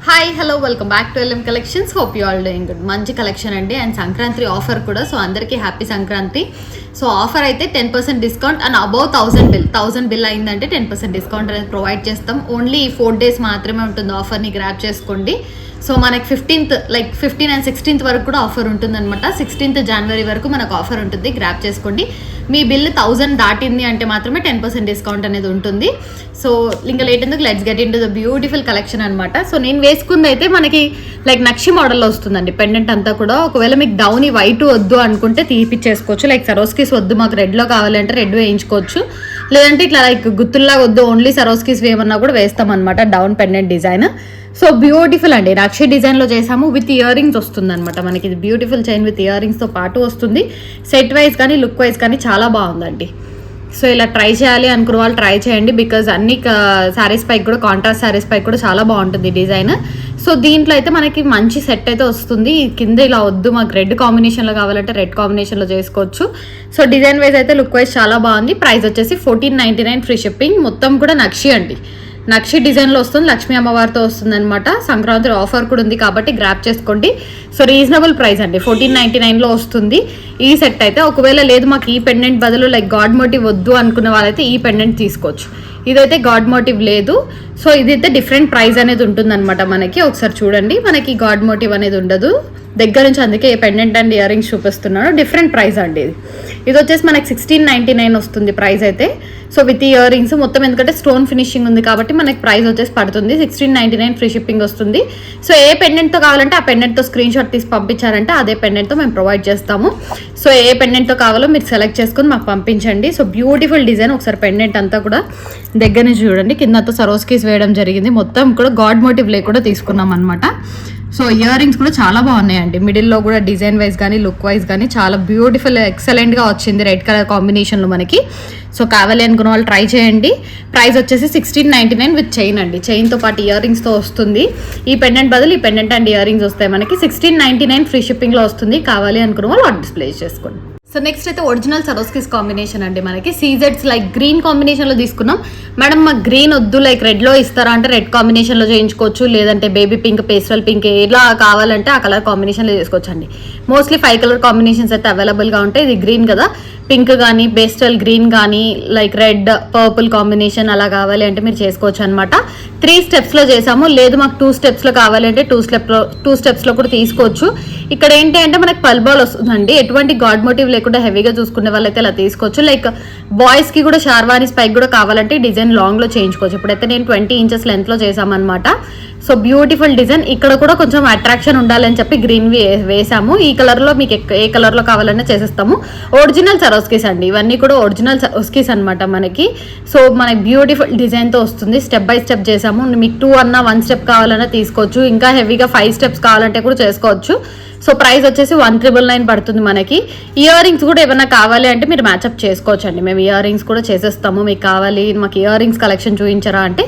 Hi hello welcome back to LM collections. Hope you all doing good. మంచి collection అండి and Sankranti offer కూడా. So అందరికీ happy Sankranti. So offer అయితే 10% discount and above 1000 bill అయిందంటే 10% discount అనేది provide చేస్తాం. Only 4 days మాత్రమే ఉంటుంది ఆఫర్ని గ్రాప్ చేసుకోండి. సో మనకి 15 and 16th వరకు కూడా ఆఫర్ ఉంటుంది అనమాట. 16th January వరకు మనకు ఆఫర్ ఉంటుంది, గ్రాప్ చేసుకోండి. మీ బిల్ 1000 దాటింది అంటే మాత్రమే 10% డిస్కౌంట్ అనేది ఉంటుంది. సో ఇంకా లేట్ ఎందుకు, let's get in to the beautiful collection అనమాట. సో నేను వేసుకుంది అయితే మనకి నక్షి మోడల్లో వస్తుందండి పెండెంట్ అంతా కూడా. ఒకవేళ మీకు డౌన్ ఈ వైట్ వద్దు అనుకుంటే తీపిచ్చేసుకోవచ్చు. సరోస్కీస్ వద్దు మాకు రెడ్లో కావాలంటే రెడ్ వేయించుకోవచ్చు. లేదంటే ఇట్లా గుత్తుల్లాగా వద్దు ఓన్లీ సరోస్కీస్ వేయమన్నా కూడా వేస్తాం అనమాట down pendant design. So beautiful అండి, నక్షి డిజైన్లో చేసాము. విత్ ఇయర్ రింగ్స్ వస్తుంది అనమాట మనకి. ఇది బ్యూటిఫుల్ చైన్ విత్ ఇయర్ రింగ్స్తో పాటు వస్తుంది. సెట్ వైజ్ కానీ లుక్ వైజ్ కానీ చాలా బాగుందండి. సో ఇలా ట్రై చేయాలి అనుకున్న వాళ్ళు ట్రై చేయండి. బికాజ్ అన్ని శారీస్ పైకి కూడా, కాంట్రాస్ట్ శారీస్ పైకి కూడా చాలా బాగుంటుంది డిజైన్. సో దీంట్లో అయితే మనకి మంచి సెట్ అయితే వస్తుంది. కింద ఇలా వద్దు మాకు రెడ్ కాంబినేషన్లో కావాలంటే రెడ్ కాంబినేషన్లో చేసుకోవచ్చు. సో డిజైన్ వైజ్ అయితే లుక్ వైజ్ చాలా బాగుంది. ప్రైస్ వచ్చేసి 1499 ఫ్రీ షిప్పింగ్. మొత్తం కూడా నక్షి అండి, నక్షి డిజైన్లో వస్తుంది. లక్ష్మీ అమ్మవారితో వస్తుంది అనమాట. సంక్రాంతి ఆఫర్ కూడా ఉంది కాబట్టి గ్రాప్ చేసుకోండి. సో రీజనబుల్ ప్రైస్ అండి, 1499లో వస్తుంది ఈ సెట్ అయితే. ఒకవేళ లేదు మాకు ఈ పెండెంట్ బదులు గాడ్ మోటివ్ వద్దు అనుకున్న వాళ్ళైతే ఈ పెండెంట్ తీసుకోవచ్చు. ఇదైతే గాడ్ మోటివ్ లేదు. సో ఇదైతే డిఫరెంట్ ప్రైస్ అనేది ఉంటుంది అనమాట మనకి. ఒకసారి చూడండి, మనకి గాడ్ మోటివ్ అనేది ఉండదు దగ్గర నుంచి, అందుకే పెండెంట్ అండ్ ఇయర్ రింగ్స్ చూపిస్తున్నాను. డిఫరెంట్ ప్రైస్ అండి ఇది వచ్చేసి మనకి 1699 వస్తుంది ప్రైస్ అయితే. సో విత్ ఇయర్ రింగ్స్ మొత్తం, ఎందుకంటే స్టోన్ ఫినిషింగ్ ఉంది కాబట్టి మనకి ప్రైస్ వచ్చేసి పడుతుంది 1699 ఫ్రీ షిప్పింగ్ వస్తుంది. సో ఏ పెండెంట్తో కావాలంటే ఆ పెండెంట్తో స్క్రీన్ షాట్ తీసి పంపించారంటే అదే పెండెంట్తో మేము ప్రొవైడ్ చేస్తాము. సో ఏ పెండెంట్తో కావాలో మీరు సెలెక్ట్ చేసుకొని మాకు పంపించండి. So beautiful design. ఒకసారి పెండెంట్ అంతా కూడా దగ్గర నుంచి చూడండి. కిందంతా సరోస్కీస్ వేయడం జరిగింది. మొత్తం కూడా గాడ్ మోటివ్ లేకుండా తీసుకున్నాం అనమాట. సో ఇయర్ రింగ్స్ కూడా చాలా బాగున్నాయండి. మిడిల్లో కూడా డిజైన్ వైజ్ కానీ లుక్ వైజ్ కానీ చాలా బ్యూటిఫుల్ ఎక్సలెంట్గా వచ్చింది రెడ్ కలర్ కాంబినేషన్లో మనకి. సో కావాలి అనుకున్న వాళ్ళు ట్రై చేయండి. ప్రైస్ వచ్చేసి 1699 విత్ చైన్ అండి. చైన్తో పాటు ఇయర్ రింగ్స్తో వస్తుంది. ఈ పెండెంట్ బదులు ఈ పెండెంట్ అండ్ ఇయర్ రింగ్స్ వస్తాయి మనకి. 1699 ఫ్రీ షిప్పింగ్లో వస్తుంది. కావాలి అనుకున్న వాళ్ళు ఆర్డర్ ప్లేస్ చేసుకోండి. సో నెక్స్ట్ అయితే ఒరిజినల్ సరోస్కీస్ కాంబినేషన్ అండి మనకి. సీజెడ్స్ గ్రీన్ కాంబినేషన్లో తీసుకున్నాం. మేడం మాకు గ్రీన్ వద్దు రెడ్లో ఇస్తారా అంటే రెడ్ కాంబినేషన్లో చేయించుకోవచ్చు. లేదంటే బేబీ పింక్, పేస్టల్ పింక్ ఎలా కావాలంటే ఆ కలర్ కాంబినేషన్లో చేసుకోవచ్చు అండి. మోస్ట్లీ 5 కలర్ కాంబినేషన్స్ అయితే అవైలబుల్గా ఉంటాయి. ఇది గ్రీన్ కదా, పింక్ కానీ పేస్టల్ గ్రీన్ కానీ రెడ్ పర్పుల్ కాంబినేషన్ అలా కావాలి అంటే మీరు చేసుకోవచ్చు అనమాట. 3 స్టెప్స్లో చేసాము. లేదు మాకు 2 స్టెప్స్లో కావాలి అంటే 2 స్టెప్స్లో కూడా తీసుకోవచ్చు. ఇక్కడ ఏంటి అంటే మనకి పల్బాల్ వస్తుందండి. ఎటువంటి గాడ్ మోటివ్ లేకుండా హెవీగా చూసుకునే వాళ్ళైతే ఇలా తీసుకోవచ్చు. బాయ్స్కి కూడా షార్వానీ స్పైక్ కూడా కావాలంటే డిజైన్ లాంగ్లో చేయించుకోవచ్చు. ఇప్పుడైతే నేను 20 inches లెంత్లో చేసామన్నమాట. So beautiful design. ఇక్కడ కూడా కొంచెం అట్రాక్షన్ ఉండాలని చెప్పి గ్రీన్ వేసాము. ఈ కలర్లో మీకు ఏ కలర్లో కావాలన్నా చేసేస్తాము. ఒరిజినల్ సరోస్కీస్ అండి ఇవన్నీ కూడా, ఒరిజినల్ సరోస్కీస్ అనమాట మనకి. సో మనకి బ్యూటిఫుల్ డిజైన్తో వస్తుంది. స్టెప్ బై స్టెప్ చేసాము. మీకు 2 అన్నా 1 స్టెప్ కావాలన్నా తీసుకోవచ్చు. ఇంకా హెవీగా 5 స్టెప్స్ కావాలంటే కూడా చేసుకోవచ్చు. సో ప్రైస్ వచ్చేసి 1999 పడుతుంది మనకి. ఇయర్ రింగ్స్ కూడా ఏమైనా కావాలి అంటే మీరు మ్యాచ్అప్ చేసుకోవచ్చు అండి. మేము ఇయర్ రింగ్స్ కూడా చేసేస్తాము. మీకు కావాలి మాకు ఇయర్ రింగ్స్ కలెక్షన్ చూపించరా అంటే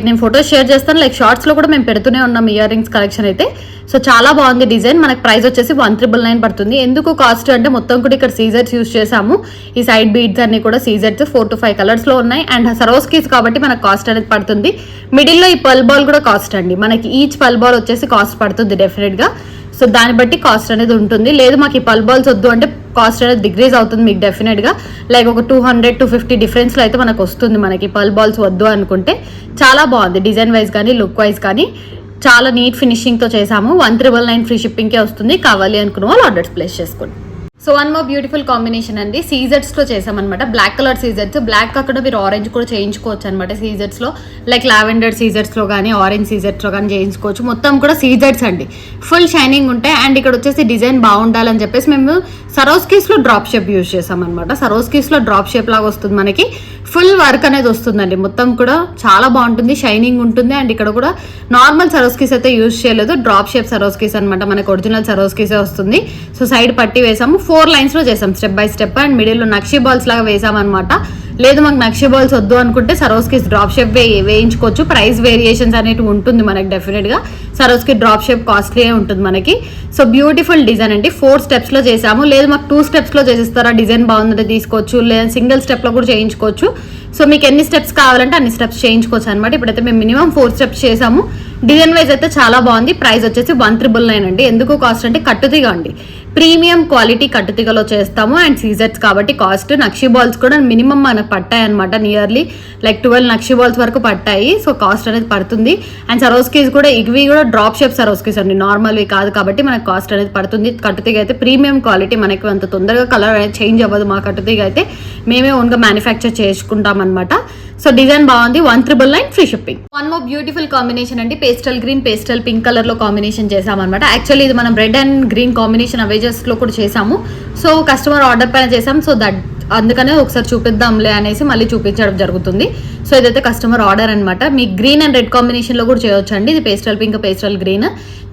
నేను ఫోటోస్ షేర్ చేస్తాను. షార్ట్స్లో కూడా మేము పెడుతూనే ఉన్నాం ఇయర్ రింగ్స్ కలెక్షన్ అయితే. సో చాలా బాగుంది డిజైన్. మనకి ప్రైస్ వచ్చేసి 1999 పడుతుంది. ఎందుకు కాస్ట్ అంటే మొత్తం కూడా ఇక్కడ సీజర్స్ యూజ్ చేసాము. ఈ సైడ్ బీడ్స్ అన్ని కూడా సీజర్స్ 4 to 5 కలర్స్లో ఉన్నాయి. అండ్ సరోస్కీస్ కాబట్టి మనకు కాస్ట్ అనేది పడుతుంది. మిడిల్లో ఈ పల్ బాల్ కూడా కాస్ట్ అండి మనకి. ఈచ్ పల్ బాల్ వచ్చేసి కాస్ట్ పడుతుంది డెఫినెట్గా. సో దాన్ని బట్టి కాస్ట్ అనేది ఉంటుంది. లేదు మాకు ఈ పల్ బాల్స్ వద్దు అంటే కాస్ట్ అనేది డిక్రీజ్ అవుతుంది మీకు డెఫినెట్గా. ఒక 200-250 డిఫరెన్స్లో అయితే మనకు వస్తుంది. మనకి పల్ బాల్స్ వద్దు అనుకుంటే చాలా బాగుంది డిజైన్ వైజ్ కానీ లుక్ వైజ్ కానీ. చాలా నీట్ ఫినిషింగ్తో చేసాము. 1999 ఫ్రీ షిప్పింగ్కే వస్తుంది. కావాలి అనుకున్న వాళ్ళు ఆర్డర్స్ ప్లేస్ చేసుకోండి. సో 1 more బ్యూటిఫుల్ కాంబినేషన్ అండి. సీజెడ్స్లో చేసామన్నమాట. Black colour సీజెడ్స్. బ్లాక్ అక్కడ మీరు ఆరెంజ్ కూడా చేయించుకోవచ్చు అనమాట సీజెడ్స్లో. లావెండర్ సీజెడ్స్లో కానీ ఆరెంజ్ సీజెడ్స్లో కానీ చేయించుకోవచ్చు. మొత్తం కూడా సీజెడ్స్ అండి, ఫుల్ షైనింగ్ ఉంటాయి. అండ్ ఇక్కడ వచ్చేసి డిజైన్ బాగుండాలని చెప్పేసి మేము సరోస్కీస్లో డ్రాప్ షేప్ యూజ్ చేసామన్నమాట. సరోస్కీస్లో డ్రాప్ షేప్ లాగా వస్తుంది మనకి. ఫుల్ వర్క్ అనేది వస్తుందండి. మొత్తం కూడా చాలా బాగుంటుంది, షైనింగ్ ఉంటుంది. అండ్ ఇక్కడ కూడా నార్మల్ సరోస్కీస్ అయితే యూజ్ చేయలేదు, డ్రాప్ షేప్ సరోస్కీస్ అనమాట. మనకి ఒరిజినల్ సరోస్కీసే వస్తుంది. సో సైడ్ పట్టి వేసాము. 4 లైన్స్లో చేసాం స్టెప్ బై స్టెప్. అండ్ మిడిల్లో నక్షి బాల్స్ లాగా వేసామన్నమాట. లేదు మాకు నక్షి బాల్స్ వద్దు అనుకుంటే సరోస్కీస్ డ్రాప్ షేప్ వేయించుకోవచ్చు. ప్రైస్ వేరియేషన్స్ అనేవి ఉంటుంది మనకి డెఫినెట్గా. సరోస్కీ డ్రాప్ షేప్ కాస్ట్లీ ఉంటుంది మనకి. సో బ్యూటిఫుల్ డిజైన్ అండి. 4 స్టెప్స్లో చేసాము. లేదు మాకు 2 స్టెప్స్లో చేసిస్తారా, డిజైన్ బాగుందంటే తీసుకోవచ్చు. లేదా సింగిల్ స్టెప్లో కూడా చేయించుకోవచ్చు. సో మీకు ఎన్ని స్టెప్స్ కావాలంటే అన్ని స్టెప్స్ చేయించుకోవచ్చు అనమాట. ఇప్పుడైతే మేము మినిమం 4 స్టెప్స్ చేసాము. డిజైన్ వైజ్ అయితే చాలా బాగుంది. ప్రైస్ వచ్చేసి 1399 అండి. ఎందుకు కాస్ట్ అంటే కట్టుతీగ అండి, ప్రీమియం క్వాలిటీ కట్టుతీగలో చేస్తాము అండ్ సీజెట్స్ కాబట్టి కాస్ట్. నక్షి బాల్స్ కూడా మినిమం మనకు పట్టాయి అనమాట, నియర్లీ లైక్ 12 నక్షి బాల్స్ వరకు పట్టాయి. సో కాస్ట్ అనేది పడుతుంది. అండ్ సరోస్కీస్ కూడా ఇవి కూడా డ్రాప్ షేప్ సరోస్కీస్ అండి, నార్మల్వి కాదు కాబట్టి మనకు కాస్ట్ అనేది పడుతుంది. కట్టుతీగ అయితే ప్రీమియం క్వాలిటీ, మనకి అంత తొందరగా కలర్ అనేది చేంజ్ అవ్వదు. మా కట్టుతీగ అయితే మేమే ఓన్గా మ్యానుఫ్యాక్చర్ చేసుకుంటాం అనమాట. సో డిజైన్ బాగుంది. 1399 free shipping. One more beautiful combination అండి, pastel green pastel pink colour లో కాంబినేషన్ చేసామన్నమాట. యాక్చువల్లీ ఇది మనం రెడ్ అండ్ గ్రీన్ కాంబినేషన్ అవేజెస్ లో కూడా చేసాము. సో కస్టమర్ ఆర్డర్ పైన చేసాం. సో అందుకనే ఒకసారి చూపిద్దాంలే అనేసి మళ్ళీ చూపించడం జరుగుతుంది. సో ఇదైతే కస్టమర్ ఆర్డర్ అనమాట. మీకు గ్రీన్ అండ్ రెడ్ కాంబినేషన్ లో కూడా చేయొచ్చు అండి. ఇది pastel pink pastel green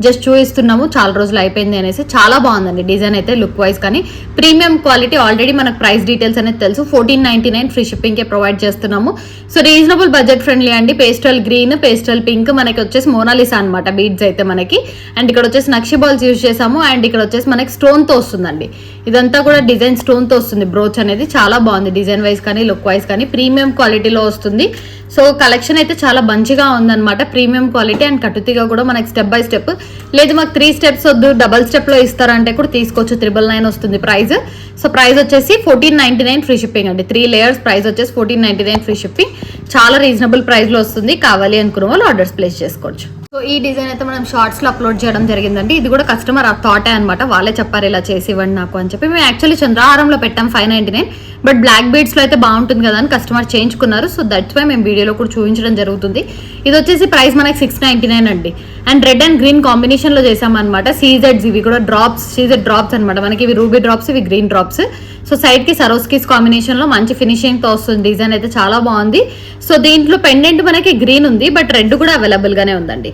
just చూపిస్తున్నాము, చాలా రోజులు అయిపోయింది అనేసి. చాలా బాగుందండి డిజైన్ అయితే లుక్ వైజ్ కానీ ప్రీమియం క్వాలిటీ. ఆల్రెడీ మనకు ప్రైస్ డీటెయిల్స్ అనేది తెలుసు. 1499 ఫ్రీ షిప్పింగ్ కే ప్రొవైడ్ చేస్తున్నాము. సో రీజనబుల్ బడ్జెట్ ఫ్రెండ్లీ అండి. పేస్టల్ గ్రీన్ పేస్టల్ పింక్ మనకి వచ్చేసి మోనాలిసా అనమాట బీడ్స్ అయితే మనకి. అండ్ ఇక్కడ వచ్చేసి నక్షి బాల్స్ యూజ్ చేసాము. అండ్ ఇక్కడ వచ్చేసి మనకి స్టోన్ తో వస్తుందండి. ఇదంతా కూడా డిజైన్ స్టోన్ తో వస్తుంది. బ్రోచ్ అనేది చాలా బాగుంది డిజైన్ వైజ్ కానీ లుక్ వైజ్ కానీ ప్రీమియం క్వాలిటీలో వస్తుంది. సో కలెక్షన్ అయితే చాలా మంచిగా ఉందన్నమాట, ప్రీమియం క్వాలిటీ. అండ్ కట్టుతీగా కూడా మనకి స్టెప్ బై స్టెప్, లేదు మాకు 3 స్టెప్స్ వద్దు డబల్ స్టెప్ లో ఇస్తారంటే కూడా తీసుకోవచ్చు. 999 వస్తుంది ప్రైస్. సో ప్రైస్ వచ్చేసి 1499 ఫ్రీ షిప్పింగ్ అండి. 3 లేయర్స్ ప్రైస్ వచ్చేసి 1499 ఫ్రీ షిప్పింగ్. చాలా రీజనబుల్ ప్రైస్ లో వస్తుంది. కావాలి అనుకున్న వాళ్ళు ఆర్డర్స్ ప్లేస్ చేసుకోవచ్చు. సో ఈ డిజైన్ అయితే మనం షార్ట్స్ లో అప్లోడ్ చేయడం జరిగిందండి. ఇది కూడా కస్టమర్ థాటే అనమాట, వాళ్ళే చెప్పారు ఇలా చేసి ఇవ్వండి నాకు అని చెప్పి. మేము యాక్చువల్లీ చంద్రహారంలో పెట్టాం 599, బట్ బ్లాక్ బీడ్స్ లో అయితే బాగుంటుంది కదా అని కస్టమర్ చేయించుకున్నారు. సో దట్స్ వై మేము వీడియోలో కూడా చూపించడం జరుగుతుంది. ఇది వచ్చేసి ప్రైస్ మనకి 699 అండి. And red and green combination లో చేసామన్నమాట. సీజెడ్స్ ఇవి కూడా డ్రాప్స్, సీజెడ్ డ్రాప్స్ అనమాట మనకి. ఇవి రూబీ డ్రాప్స్, ఇవి గ్రీన్ డ్రాప్స్. సో సైడ్ కి సరోస్కీస్ కాంబినేషన్ లో మంచి ఫినిషింగ్ తో వస్తుంది. డిజైన్ అయితే చాలా బాగుంది. సో దీంట్లో పెండెంట్ మనకి గ్రీన్ ఉంది, బట్ రెడ్ కూడా అవైలబుల్ గానే ఉందండి.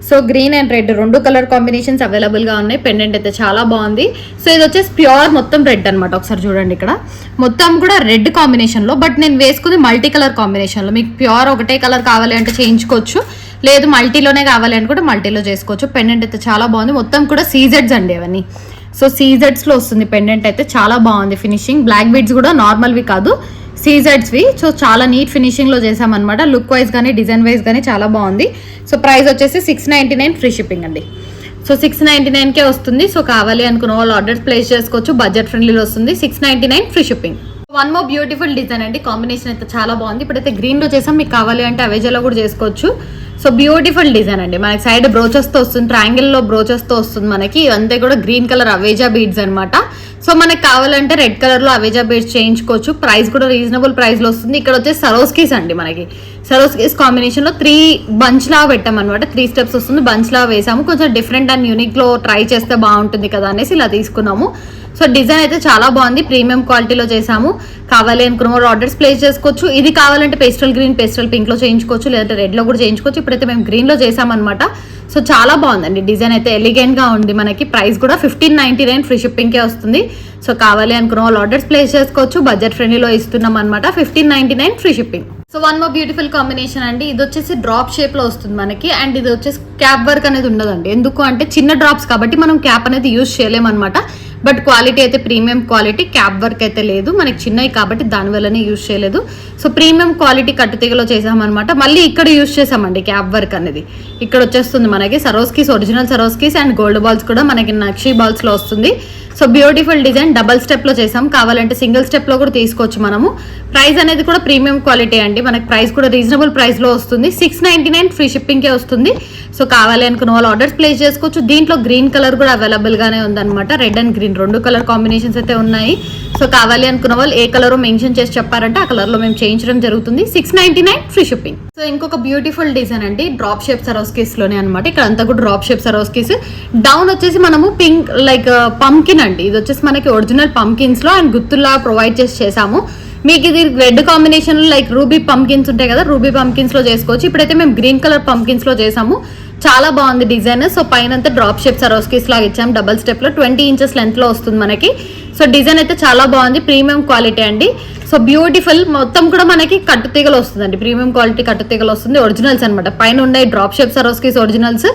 So green and red 2 colour combinations available గా ఉన్నాయి. పెండెంట్ అయితే చాలా బాగుంది. సో ఇది వచ్చేసి ప్యూర్ మొత్తం రెడ్ అనమాట. ఒకసారి చూడండి, ఇక్కడ మొత్తం కూడా రెడ్ కాంబినేషన్ లో, బట్ నేను వేసుకుంది మల్టీ కలర్ కాంబినేషన్ లో. మీకు ప్యూర్ ఒకటే కలర్ కావాలి అంటే చేయించుకోవచ్చు, లేదు మల్టీలోనే కావాలి అనుకుంటే మల్టీలో చేసుకోవచ్చు. పెండెంట్ అయితే చాలా బాగుంది. మొత్తం కూడా సీజెడ్స్ అండి అవన్నీ. సో సీజెడ్స్ లో వస్తుంది పెండెంట్ అయితే చాలా బాగుంది ఫినిషింగ్. బ్లాక్ బీడ్స్ కూడా నార్మల్వి కాదు, సీజెడ్స్వి. సో చాలా నీట్ ఫినిషింగ్ లో చేసామన్నమాట. లుక్ వైజ్ కానీ డిజైన్ వైజ్ కానీ చాలా బాగుంది. సో ప్రైస్ వచ్చేసి 699 ఫ్రీ షిప్పింగ్ అండి. సో 699కే వస్తుంది. సో కావాలి అనుకున్న వాళ్ళు ఆర్డర్స్ ప్లేస్ చేసుకోవచ్చు. బడ్జెట్ ఫ్రెండ్లీలో వస్తుంది. 699 free shipping. One more beautiful design అండి. కాంబినేషన్ అయితే చాలా బాగుంది. ఇప్పుడైతే గ్రీన్ లో చేసాం, మీకు కావాలి అంటే అవేజాలో కూడా చేసుకోవచ్చు. సో బ్యూటిఫుల్ డిజైన్ అండి. మనకి సైడ్ బ్రోచెస్ తో వస్తుంది, ట్రయాంగిల్ లో బ్రోచెస్ తో వస్తుంది మనకి. ఇవంతా కూడా గ్రీన్ కలర్ అవేజా బీడ్స్ అనమాట. సో మనకి కావాలంటే రెడ్ కలర్ లో అవేజా బీడ్స్ చేయించుకోవచ్చు. ప్రైస్ కూడా రీజనబుల్ ప్రైస్ లో వస్తుంది. ఇక్కడ వచ్చేసి సరోస్కీస్ అండి మనకి. సరోస్కీస్ కాంబినేషన్ లో 3 బంచ్ లా పెట్టాం అనమాట. 3 స్టెప్స్ వస్తుంది, బంచ్ లా వేసాము. కొంచెం డిఫరెంట్ అండ్ యూనిక్ లో ట్రై చేస్తే బాగుంటుంది కదా అనేసి ఇలా తీసుకున్నాము. సో డిజైన్ అయితే చాలా బాగుంది, ప్రీమియం క్వాలిటీలో చేసాము. కావాలి అనుకున్న వాళ్ళు ఆర్డర్స్ ప్లేస్ చేసుకోవచ్చు. ఇది కావాలంటే పేస్టల్ గ్రీన్ పేస్టల్ పింక్ లో చేయించుకోవచ్చు, లేదంటే రెడ్ లో కూడా చేయించుకోవచ్చు. ఇప్పుడైతే మేము గ్రీన్ లో చేసామన్నమాట. సో చాలా బాగుందండి డిజైన్ అయితే, ఎలిగెంట్ గా ఉంది మనకి. ప్రైస్ కూడా 1599 ఫ్రీ షిప్పింగ్ కే వస్తుంది. సో కావాలి అనుకున్న వాళ్ళు ఆర్డర్స్ ప్లేస్ చేసుకోవచ్చు. బడ్జెట్ ఫ్రెండ్లీలో ఇస్తున్నాం అనమాట. 1599 free shipping. So one more beautiful combination అండి. ఇది వచ్చేసి డ్రాప్ షేప్ లో వస్తుంది మనకి. అండ్ ఇది వచ్చేసి క్యాప్ వర్క్ అనేది ఉండదండి. ఎందుకు అంటే చిన్న డ్రాప్స్ కాబట్టి మనం క్యాప్ అనేది యూజ్ చేయలేమన్నమాట. బట్ క్వాలిటీ అయితే ప్రీమియం క్వాలిటీ, క్యాప్ వర్క్ అయితే లేదు మనకి, చిన్నవి కాబట్టి దానివల్లనే యూజ్ చేయలేదు. సో ప్రీమియం క్వాలిటీ కట్టుతీగలో చేసామన్నమాట. మళ్ళీ ఇక్కడ యూజ్ చేసామండి క్యాప్ వర్క్ అనేది. ఇక్కడ వచ్చేస్తుంది మనకి సరోస్కీస్, ఒరిజినల్ సరోస్కీస్ అండ్ గోల్డ్ బాల్స్ కూడా మనకి నక్షి బాల్స్ లో వస్తుంది. So beautiful design, double step లో చేసాం. కావాలంటే సింగిల్ స్టెప్ లో కూడా తీసుకోవచ్చు మనము. ప్రైస్ అనేది కూడా ప్రీమియం క్వాలిటీ అండి. మనకి ప్రైస్ కూడా రీజనబుల్ ప్రైస్ లో వస్తుంది. 699 ఫ్రీ షిప్పింగ్ కే వస్తుంది. సో కావాలి అనుకున్న వాళ్ళు ఆర్డర్స్ ప్లేస్ చేసుకోవచ్చు. దీంట్లో గ్రీన్ కలర్ కూడా అవైలబుల్ గానే ఉందన్నమాట. Red and green 2 colour combinations అయితే ఉన్నాయి. సో కావాలి అనుకున్న వాళ్ళు ఏ కలర్ మెన్షన్ చేసి చెప్పారంటే ఆ కలర్ లో మేము చేయించడం జరుగుతుంది. 699 ఫ్రీ షిప్పింగ్. సో ఇంకొక బ్యూటిఫుల్ డిజైన్ అండి, డ్రాప్ షేప్ సరోస్కీస్ లోనే అనమాట. ఇక్కడ అంతా కూడా డ్రాప్ షేప్ సరోస్కీస్. డౌన్ వచ్చేసి మనము పింక్ లైక్ పంకిన్ అండి. ఇది వచ్చేసి మనకి ఒరిజినల్ పంకిన్స్ లో అండ్ గుత్తుల్లా ప్రొవైడ్ చేసాము. మీకు ఇది red combination like ruby pumpkins ఉంటాయి కదా, రూబీ పంకిన్స్ లో చేసుకోవచ్చు. ఇప్పుడైతే మేము గ్రీన్ కలర్ పంకిన్స్ లో చేసాము. చాలా బాగుంది డిజైన్. సో పైన డ్రాప్ షేప్ సరోస్కీస్ లాగా ఇచ్చాము. డబల్ స్టెప్ లో 20 ఇంచెస్ లెంత్ లో వస్తుంది మనకి. సో డిజైన్ అయితే చాలా బాగుంది, ప్రీమియం క్వాలిటీ అండి. సో బ్యూటిఫుల్ మొత్తం కూడా మనకి కట్టుతీగలు వస్తుందండి, ప్రీమియం క్వాలిటీ కట్టుతీగలు వస్తుంది, ఒరిజినల్స్ అనమాట. పైన ఉండే drop shape Swarovskis originals,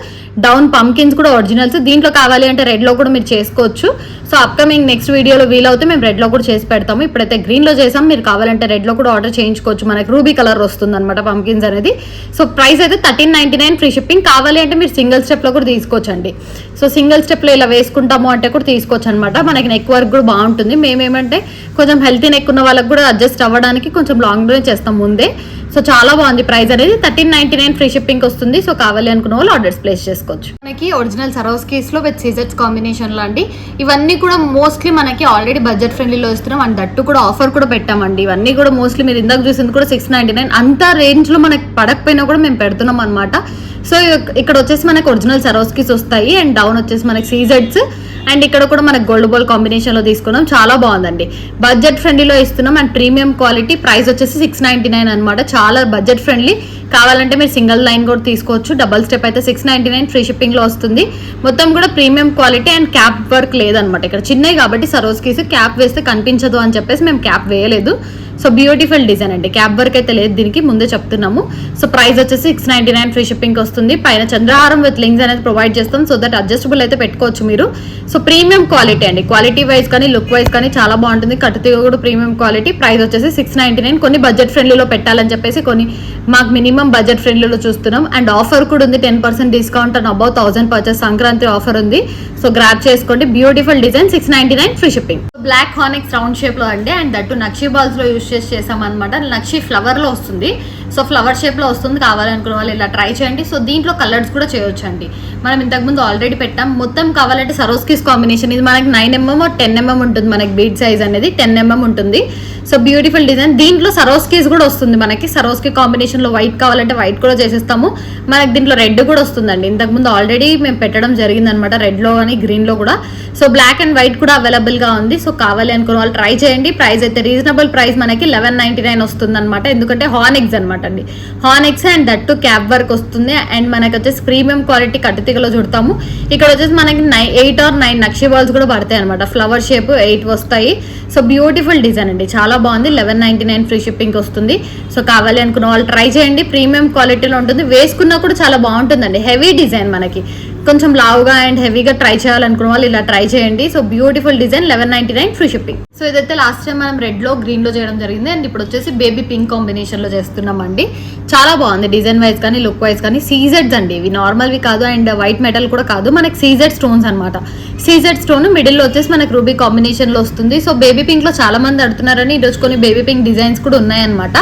down పంకిన్స్ కూడా ఒరిజినల్స్. దీంట్లో కావాలి అంటే రెడ్ లో కూడా మీరు చేసుకోవచ్చు. సో అప్కమింగ్ నెక్స్ట్ వీడియోలో వీలవుతే మేము రెడ్ లో కూడా చేసి పెడతాము. ఇప్పుడైతే గ్రీన్ లో చేసాం, మీరు కావాలంటే రెడ్ లో కూడా ఆర్డర్ చేయించుకోవచ్చు. మనకి రూబీ కలర్ వస్తుంది అనమాట పంకిన్స్ అనేది. సో ప్రైస్ అయితే 1399 ఫ్రీ షిప్పింగ్. కావాలి అంటే మీరు సింగిల్ స్టెప్ లో కూడా తీసుకోవచ్చండి. సో సింగిల్ స్టెప్ లో ఇలా వేసుకుంటాము అంటే కూడా తీసుకోవచ్చు అనమాట. మనకి నెక్ వర్క్ కూడా బాగుంటుంది. మేమేమంటే కొంచెం హెల్తీ నెక్ ఉన్న వాళ్ళకి కూడా అడ్జస్ట్ అవ్వడానికి కొంచెం లాంగ్ లో చేస్తాం ముందే. సో చాలా బాగుంది. ప్రైస్ అనేది 1399 ఫ్రీ షిప్పింగ్ వస్తుంది. సో కావాలి అనుకున్న వాళ్ళు ఆర్డర్స్ ప్లేస్ చేసుకోవచ్చు. మనకి ఒరిజినల్ సరోస్కీస్ లో విత్ సీజర్స్ కాంబినేషన్ లో అండి. ఇవన్నీ కూడా మోస్ట్లీ మనకి ఆల్రెడీ బడ్జెట్ ఫ్రెండ్లీలో ఇస్తున్నాం అండ్ దట్టు కూడా ఆఫర్ కూడా పెట్టామండి. ఇవన్నీ కూడా మోస్ట్లీ మీరు ఇందాక చూసింది కూడా 699 అంత రేంజ్ లో మనకి పడకపోయినా కూడా మేము పెడుతున్నాం అనమాట. సో ఇక్కడ వచ్చేసి మనకి ఒరిజినల్ సరోస్కీస్ వస్తాయి అండ్ డౌన్ వచ్చేసి మనకి సీజెడ్స్ అండ్ ఇక్కడ కూడా మనకి గోల్డ్ బాల్ కాంబినేషన్ లో తీసుకున్నాం. చాలా బాగుందండి, బడ్జెట్ ఫ్రెండ్లీలో ఇస్తున్నాం అండ్ ప్రీమియం క్వాలిటీ. ప్రైస్ వచ్చేసి 699 అనమాట. చాలా బడ్జెట్ ఫ్రెండ్లీ. కావాలంటే మీరు సింగిల్ లైన్ కూడా తీసుకోవచ్చు. డబల్ స్టెప్ అయితే 699 ఫ్రీ షిప్పింగ్ లో వస్తుంది. మొత్తం కూడా premium quality and cap work లేదనమాట. ఇక్కడ చిన్నవి కాబట్టి సరోస్కీస్ క్యాప్ వేస్తే కనిపించదు అని చెప్పేసి మేము క్యాప్ వేయలేదు. సో బ్యూటిఫుల్ డిజైన్ అండి, క్యాప్ వర్క్ అయితే లేదు దీనికి, ముందే చెప్తున్నాము. సో ప్రైస్ వచ్చేసి 699 ఫ్రీ షిప్పింగ్ వస్తుంది. పైన చంద్రహారం విత్ లింక్స్ అనేది ప్రొవైడ్ చేస్తాం. సో దట్ అడ్జస్టబుల్ అయితే పెట్టుకోవచ్చు మీరు. సో ప్రీమియం క్వాలిటీ అండి, క్వాలిటీ వైజ్ కానీ లుక్ వైజ్ కానీ చాలా బాగుంటుంది. కట్టుతీగ కూడా ప్రీమియం క్వాలిటీ. ప్రైస్ వచ్చేసి 699. కొన్ని బడ్జెట్ ఫ్రెండ్లీలో పెట్టాలని చెప్పేసి కొన్ని మాకు మినిమం బడ్జెట్ ఫ్రెండ్లీలో చూస్తున్నాం అండ్ ఆఫర్ కూడా ఉంది. 10% discount and above 1000 purchase Sankranti offer ఉంది. సో గ్రాప్ చేసుకోండి. Beautiful design, 699 free shipping. Black onyx round shape లో అండి అండ్ దట్టు నక్షి బాల్స్ లో యూజ్ చేసాం అనమాట. నక్షి ఫ్లవర్ లో వస్తుంది. సో ఫ్లవర్ షేప్ లో వస్తుంది. కావాలనుకున్న వాళ్ళు ఇలా ట్రై చేయండి. సో దీంట్లో కలర్స్ కూడా చేయొచ్చండి. మనం ఇంతకుముందు ఆల్రెడీ పెట్టాం. మొత్తం కావాలంటే సరోస్కీస్ కాంబినేషన్. ఇది మనకి 9mm 10mm ఉంటుంది. మనకి బీడ్ సైజ్ అనేది 10mm ఉంటుంది. So beautiful design. దీంట్లో సరోస్కీస్ కూడా వస్తుంది మనకి. సరోస్కీ కాంబినేషన్ లో వైట్ కావాలంటే వైట్ కూడా చేసేస్తాము. మనకి దీంట్లో రెడ్ కూడా వస్తుందండి. ఇంతకుముందు ఆల్రెడీ మేము పెట్టడం జరిగింది అనమాట, రెడ్ లో కానీ గ్రీన్ లో కూడా. సో బ్లాక్ అండ్ వైట్ కూడా అవైలబుల్ గా ఉంది. సో కావాలి అనుకున్న వాళ్ళు ట్రై చేయండి. ప్రైస్ అయితే రీజనబుల్ ప్రైస్ మనకి 1199 వస్తుంది అనమాట. ఎందుకంటే హానెక్స్ అనమాట అండి, హానెక్స్ అండ్ దట్టు క్యాప్ వర్క్ వస్తుంది అండ్ మనకి వచ్చేసి ప్రీమియం క్వాలిటీ కట్టుతీగలో చుడతాము. ఇక్కడ వచ్చేసి మనకి 8 or 9 నక్షి బాల్స్ కూడా పడతాయి అనమాట. ఫ్లవర్ షేప్ 8 వస్తాయి. సో బ్యూటిఫుల్ డిజైన్ అండి, చాలా బాగుంది. 1199 ఫ్రీ షిప్పింగ్ వస్తుంది. సో కావాలి అనుకున్న వాళ్ళు ట్రై చేయండి. ప్రీమియం క్వాలిటీలో ఉంటుంది. వేసుకున్నా కూడా చాలా బాగుంటుందండి. హెవీ డిజైన్, మనకి కొంచెం లావుగా అండ్ హెవీగా ట్రై చేయాలనుకున్న వాళ్ళు ఇలా ట్రై చేయండి. So beautiful design, 1199 free shipping. So ఇదైతే లాస్ట్ టైం మనం రెడ్ లో గ్రీన్ లో చేయడం జరిగింది అండ్ ఇప్పుడు వచ్చేసి బేబీ పింక్ కాంబినేషన్ లో చేస్తున్నామండి. చాలా బాగుంది డిజైన్ వైజ్ కానీ లుక్ వైజ్ కానీ. సీజెడ్స్ అండి ఇవి, నార్మల్వి కాదు అండ్ వైట్ మెటల్ కూడా కాదు. మనకి సీజెడ్ స్టోన్స్ అనమాట. సీజెడ్ స్టోన్ మిడిల్ లో వచ్చేసి మనకి రూబీ కాంబినేషన్ లో వస్తుంది. సో బేబీ పింక్ లో చాలా మంది అడుగుతున్నారని ఈరోజు కొన్ని బేబీ పింక్ డిజైన్స్ కూడా ఉన్నాయన్నమాట.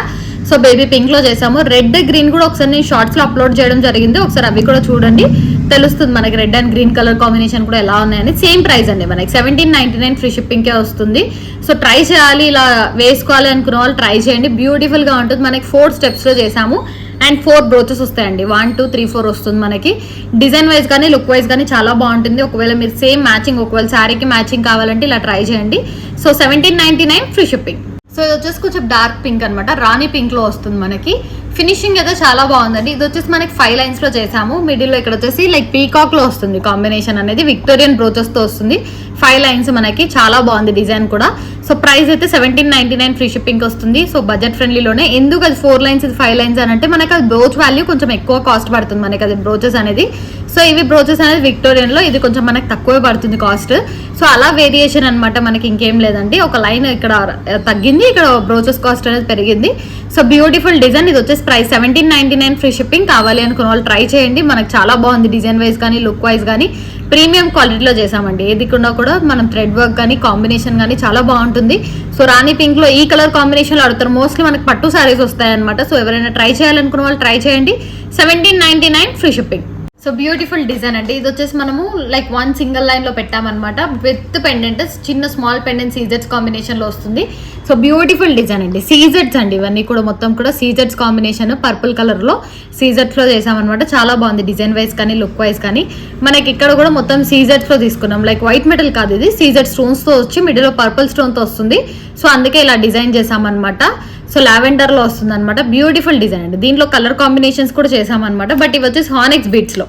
సో బేబీ పింక్ లో చేసాము. రెడ్ గ్రీన్ కూడా ఒకసారి నేను షార్ట్స్ లో అప్లోడ్ చేయడం జరిగింది, ఒకసారి అవి కూడా చూడండి, తెలుస్తుంది మనకి red and green colour combination కూడా ఎలా ఉన్నాయని. సేమ్ ప్రైస్ అండి మనకి 1799 ఫ్రీ షిప్పింగ్ కే వస్తుంది. సో ట్రై చేయాలి, ఇలా వేసుకోవాలి అనుకున్న వాళ్ళు ట్రై చేయండి. బ్యూటిఫుల్ గా ఉంటుంది. మనకి 4 స్టెప్స్ లో చేసాము అండ్ 4 బ్రోచెస్ వస్తాయండి. 1 2 3 4 వస్తుంది మనకి. డిజైన్ వైజ్ కానీ లుక్ వైజ్ కానీ చాలా బాగుంటుంది. ఒకవేళ మీరు సేమ్ మ్యాచింగ్, ఒకవేళ శారీకి మ్యాచింగ్ కావాలంటే ఇలా ట్రై చేయండి. So 1799 free shipping. సో ఇది వచ్చేసి కొంచెం డార్క్ పింక్ అనమాట, రాణి పింక్ లో వస్తుంది మనకి. ఫినిషింగ్ అయితే చాలా బాగుందండి. ఇది వచ్చేసి మనకి 5 లైన్స్ లో చేసాము. మిడిల్ లో ఇక్కడ వచ్చేసి లైక్ పీకాక్ లో వస్తుంది కాంబినేషన్ అనేది. విక్టోరియన్ బ్రోచెస్ తో వస్తుంది. 5 లైన్స్ మనకి, చాలా బాగుంది డిజైన్ కూడా. సో ప్రైస్ అయితే 1799 ఫ్రీ షిప్పింగ్ వస్తుంది. సో బడ్జెట్ ఫ్రెండ్లీలోనే. ఎందుకు అది 4 లైన్స్ ఇది 5 లైన్స్ అని అంటే మనకి అది బ్రోచ్ వాల్యూ కొంచెం ఎక్కువ కాస్ట్ పడుతుంది మనకి, అది బ్రోచెస్ అనేది. సో ఇవి బ్రోచెస్ అనేది విక్టోరియన్ లో, ఇది కొంచెం మనకి తక్కువే పడుతుంది కాస్ట్. సో అలా వేరియేషన్ అనమాట, మనకి ఇంకేం లేదండి. ఒక లైన్ ఇక్కడ తగ్గింది, ఇక్కడ బ్రోచెస్ కాస్ట్ అనేది పెరిగింది. So beautiful design. ఇది వచ్చేసి ప్రైస్ 1799 ఫ్రీ షిప్పింగ్. కావాలి అనుకున్న వాళ్ళు ట్రై చేయండి. మనకి చాలా బాగుంది డిజైన్ వైజ్ కానీ లుక్ వైజ్ కానీ. ప్రీమియం క్వాలిటీలో చేసామండి. ఏది కూడా మనం థ్రెడ్ వర్క్ కానీ కాంబినేషన్ కానీ చాలా బాగుంటుంది. సో రాణి పింక్ లో ఈ కలర్ కాంబినేషన్ లో అడుగుతారు. మోస్ట్లీ మనకి పట్టు సారీస్ వస్తాయి అనమాట. సో ఎవరైనా ట్రై చేయాలనుకున్న వాళ్ళు ట్రై చేయండి. 1799 free shipping. So beautiful design అండి. ఇది వచ్చేసి మనము లైక్ 1 సింగిల్ లైన్ లో పెట్టామన్నమాట. విత్ పెండెంట్, చిన్న స్మాల్ పెండెంట్ సీజెడ్స్ కాంబినేషన్ లో వస్తుంది. సో బ్యూటిఫుల్ డిజైన్ అండి. సీజెడ్స్ అండి ఇవన్నీ కూడా, మొత్తం కూడా సీజెడ్స్ కాంబినేషన్ పర్పుల్ కలర్ లో సీజెడ్స్ లో చేసామన్నమాట. చాలా బాగుంది డిజైన్ వైజ్ కానీ లుక్ వైజ్ కానీ. మనకి ఇక్కడ కూడా మొత్తం సీజెడ్స్ లో తీసుకున్నాం. లైక్ వైట్ మెటల్ కాదు ఇది, సీజెడ్ స్టోన్స్ తో వచ్చి మిడిల్ లో పర్పుల్ స్టోన్ తో వస్తుంది. సో అందుకే ఇలా డిజైన్ చేసామన్నమాట. సో లావెండర్ లో వస్తుంది అనమాట. బ్యూటిఫుల్ డిజైన్ అండి. దీంట్లో కలర్ కాంబినేషన్స్ కూడా చేసామన్నమాట. బట్ ఇవి వచ్చేసి హానెక్స్ బీట్స్ లో.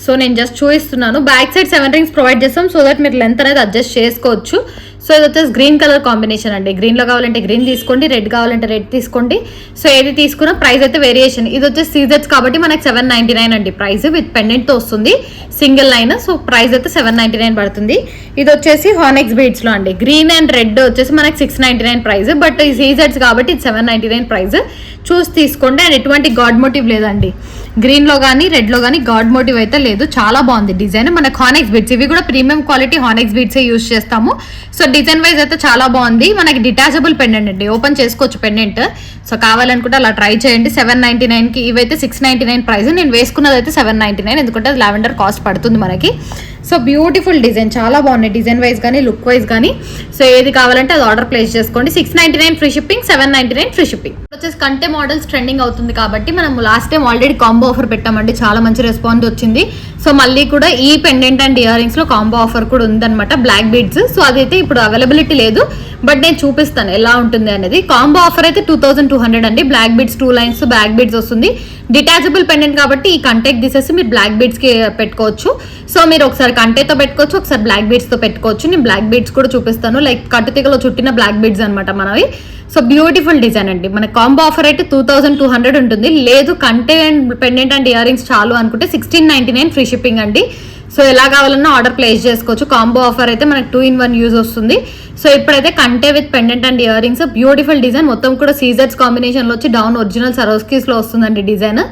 సో నేను జస్ట్ చూపిస్తున్నాను. బ్యాక్ సైడ్ 7 రింగ్స్ ప్రొవైడ్ చేస్తాం సో దట్ మీరు లెంత్ అనేది అడ్జస్ట్ చేసుకోవచ్చు. సో ఇది వచ్చేసి గ్రీన్ కలర్ కాంబినేషన్ అండి. గ్రీన్లో కావాలంటే గ్రీన్ తీసుకోండి, రెడ్ కావాలంటే రెడ్ తీసుకోండి. సో ఏది తీసుకున్నా ప్రైస్ అయితే వేరియేషన్. ఇది వచ్చేసి సీజర్స్ కాబట్టి మనకి 799 అండి ప్రైస్, విత్ పెండెంట్తో వస్తుంది సింగిల్ లైన్. సో ప్రైస్ అయితే 799 పడుతుంది. ఇది వచ్చేసి హానెక్స్ బీడ్స్లో అండి. గ్రీన్ అండ్ రెడ్ వచ్చేసి మనకి 699 ప్రైస్, బట్ ఈ సీజర్స్ కాబట్టి ఇది 799 ప్రైస్. చూసి తీసుకోండి. అండ్ ఎటువంటి గాడ్ మోటివ్ లేదండి గ్రీన్లో కానీ రెడ్లో కానీ గాడ్ మోటివ్ అయితే లేదు. చాలా బాగుంది డిజైన్. మనకు హానెక్స్ బీడ్స్ ఇవి కూడా ప్రీమియం క్వాలిటీ హానెక్స్ బీడ్సే యూజ్ చేస్తాము. సో డిజైన్ వైజ్ అయితే చాలా బాగుంది. మనకి డిటాచబుల్ పెండెంట్ అండి, ఓపెన్ చేసుకోవచ్చు పెండెంట్. సో కావాలనుకుంటే అలా ట్రై చేయండి. 799కి ఇవైతే 699 ప్రైస్. నేను వేసుకున్నది అయితే 799 ఎందుకంటే అది లావెండర్ కాస్ట్ పడుతుంది మనకి. సో బ్యూటిఫుల్ డిజైన్, చాలా బాగున్నాయి డిజైన్ వైజ్ కానీ లుక్ వైజ్ కానీ. సో ఏది కావాలంటే అది ఆర్డర్ ప్లేస్ చేసుకోండి. 699 ఫ్రీ షిప్పింగ్, 799 ఫ్రీ షిప్పింగ్. వచ్చేసి కంటే మోడల్స్ ట్రెండింగ్ అవుతుంది కాబట్టి మనం last time already combo offer పెట్టామండి, చాలా మంచి రెస్పాన్స్ వచ్చింది. సో మళ్ళీ కూడా ఈ పెండెంట్ అండ్ ఇయర్ రింగ్స్ లో కాంబో ఆఫర్ కూడా ఉందన్నమాట, బ్లాక్ బీడ్స్. సో అదైతే ఇప్పుడు అవైలబిలిటీ లేదు, బట్ నేను చూపిస్తాను ఎలా ఉంటుంది అనేది. కాంబో ఆఫర్ అయితే 2200 అండి. Black beads 2 lines black beads వస్తుంది. డిటాచబుల్ పెండెంట్ కాబట్టి ఈ కంటెక్ తీసేసి మీరు బ్లాక్ బీడ్స్ కి పెట్టుకోవచ్చు. సో మీరు ఒకసారి కంటేతో పెట్టుకోవచ్చు, ఒకసారి బ్లాక్ బీడ్స్ తో పెట్టుకోవచ్చు. నేను బ్లాక్ బీడ్స్ కూడా చూపిస్తాను, లైక్ కట్టుతీగలో చుట్టిన బ్లాక్ బీడ్స్ అనమాట మనవి. సో బ్యూటిఫుల్ డిజైన్ అండి. మన కాంబో ఆఫర్ అయితే 2200 ఉంటుంది. లేదు కంటే and pendant and ear rings చాలు అనుకుంటే 1699 ఫ్రీ షిప్పింగ్ అండి. సో ఎలా కావాలన్నా ఆర్డర్ ప్లేస్ చేసుకోవచ్చు. కాంబో ఆఫర్ అయితే మనకి 2-in-1 యూజ్ వస్తుంది. సో ఇప్పుడైతే కంటే with pendant and ear rings beautiful design, మొత్తం కూడా సీజర్స్ కాంబినేషన్ లో వచ్చి డౌన్ ఒరిజినల్ సరోస్కీస్ లో వస్తుందండి డిజైన్.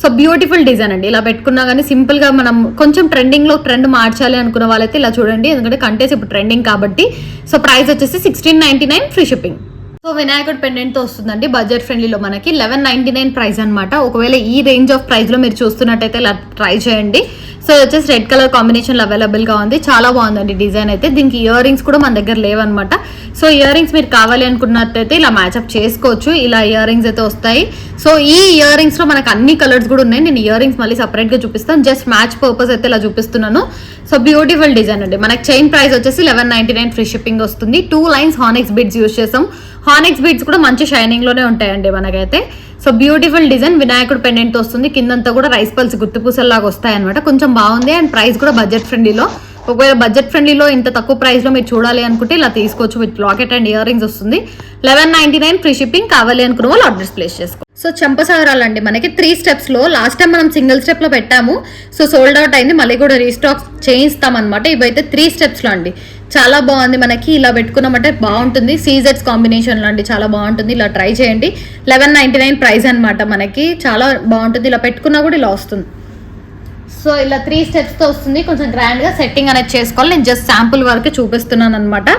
సో బ్యూటిఫుల్ డిజైన్ అండి. ఇలా పెట్టుకున్నా కానీ సింపుల్ గా మనం కొంచెం ట్రెండింగ్ లో ట్రెండ్ మార్చాలి అనుకున్న వాళ్ళైతే ఇలా చూడండి, ఎందుకంటే కంటేస్ ఇప్పుడు ట్రెండింగ్ కాబట్టి. సో ప్రైస్ వచ్చేసి 1699 ఫ్రీ షిప్పింగ్. సో వినాయకుడు పెండెంట్ తో వస్తుందండి బడ్జెట్ ఫ్రెండ్లీలో మనకి 1199 ప్రైస్ అనమాట. ఒకవేళ ఈ రేంజ్ ఆఫ్ ప్రైస్ లో మీరు చూస్తున్నట్టయితే ఇలా ట్రై చేయండి. సో వచ్చేసి రెడ్ కలర్ కాంబినేషన్ లో అవైలబుల్ గా ఉంది, చాలా బాగుందండి డిజైన్ అయితే. దీనికి ఇయర్ రింగ్స్ కూడా మన దగ్గర లేవన్నమాట. సో ఇయర్ రింగ్స్ మీరు కావాలి అనుకున్నట్టయితే ఇలా మ్యాచ్అప్ చేసుకోవచ్చు. ఇలా ఇయర్ రింగ్స్ అయితే వస్తాయి. సో ఈ ఇయర్ రింగ్స్ లో మనకు అన్ని కలర్స్ కూడా ఉన్నాయి. నేను ఇయర్ రింగ్స్ మళ్ళీ సపరేట్ గా చూపిస్తాను, జస్ట్ మ్యాచ్ పర్పస్ అయితే ఇలా చూపిస్తున్నాను. సో బ్యూటిఫుల్ డిజైన్ అండి. మనకి చైన్ ప్రైస్ వచ్చేసి 1199 ఫ్రీ షిప్పింగ్ వస్తుంది. 2 లైన్స్ హానెక్స్ బీడ్స్ యూజ్ చేసాం. హానెక్స్ బీడ్స్ కూడా మంచి షైనింగ్ లోనే ఉంటాయండి మనకైతే. సో బ్యూటిఫుల్ డిజైన్, వినాయకుడు పెండెంట్ వస్తుంది. కిందంతా కూడా రైస్ పల్స్ గుర్తుపూసల్లాగా వస్తాయి అనమాట. కొంచెం బాగుంది అండ్ ప్రైస్ కూడా బడ్జెట్ ఫ్రెండ్లీలో. ఒకవేళ బడ్జెట్ ఫ్రెండ్లీలో ఇంత తక్కువ ప్రైస్ లో మీరు చూడాలి అనుకుంటే ఇలా తీసుకోవచ్చు. With locket and ear rings వస్తుంది. 1199 ఫ్రీ షిప్పింగ్. కావాలి అనుకున్న వాళ్ళు ఆర్డర్స్ ప్లేస్ చేసుకో. సో చెంపసాగరాలు అండి మనకి 3 steps లో. లాస్ట్ టైం మనం సింగిల్ స్టెప్ లో పెట్టాము, సో సోల్డ్ అవుట్ అయింది. మళ్ళీ కూడా రీస్టాక్ చేయిస్తాం అనమాట. ఇవైతే 3 steps లో అండి. చాలా బాగుంది. మనకి ఇలా పెట్టుకున్నామంటే బాగుంటుంది. సీజెట్స్ కాంబినేషన్ లో అండి, చాలా బాగుంటుంది. ఇలా ట్రై చేయండి. 1199 ప్రైస్ అనమాట మనకి, చాలా బాగుంటుంది. ఇలా పెట్టుకున్నా కూడా ఇలా వస్తుంది. సో ఇలా 3 steps తో వస్తుంది. కొంచెం గ్రాండ్ గా సెట్టింగ్ అనేది చేసుకోవాలి. నేను జస్ట్ శాంపుల్ వరకు చూపిస్తున్నాను అనమాట.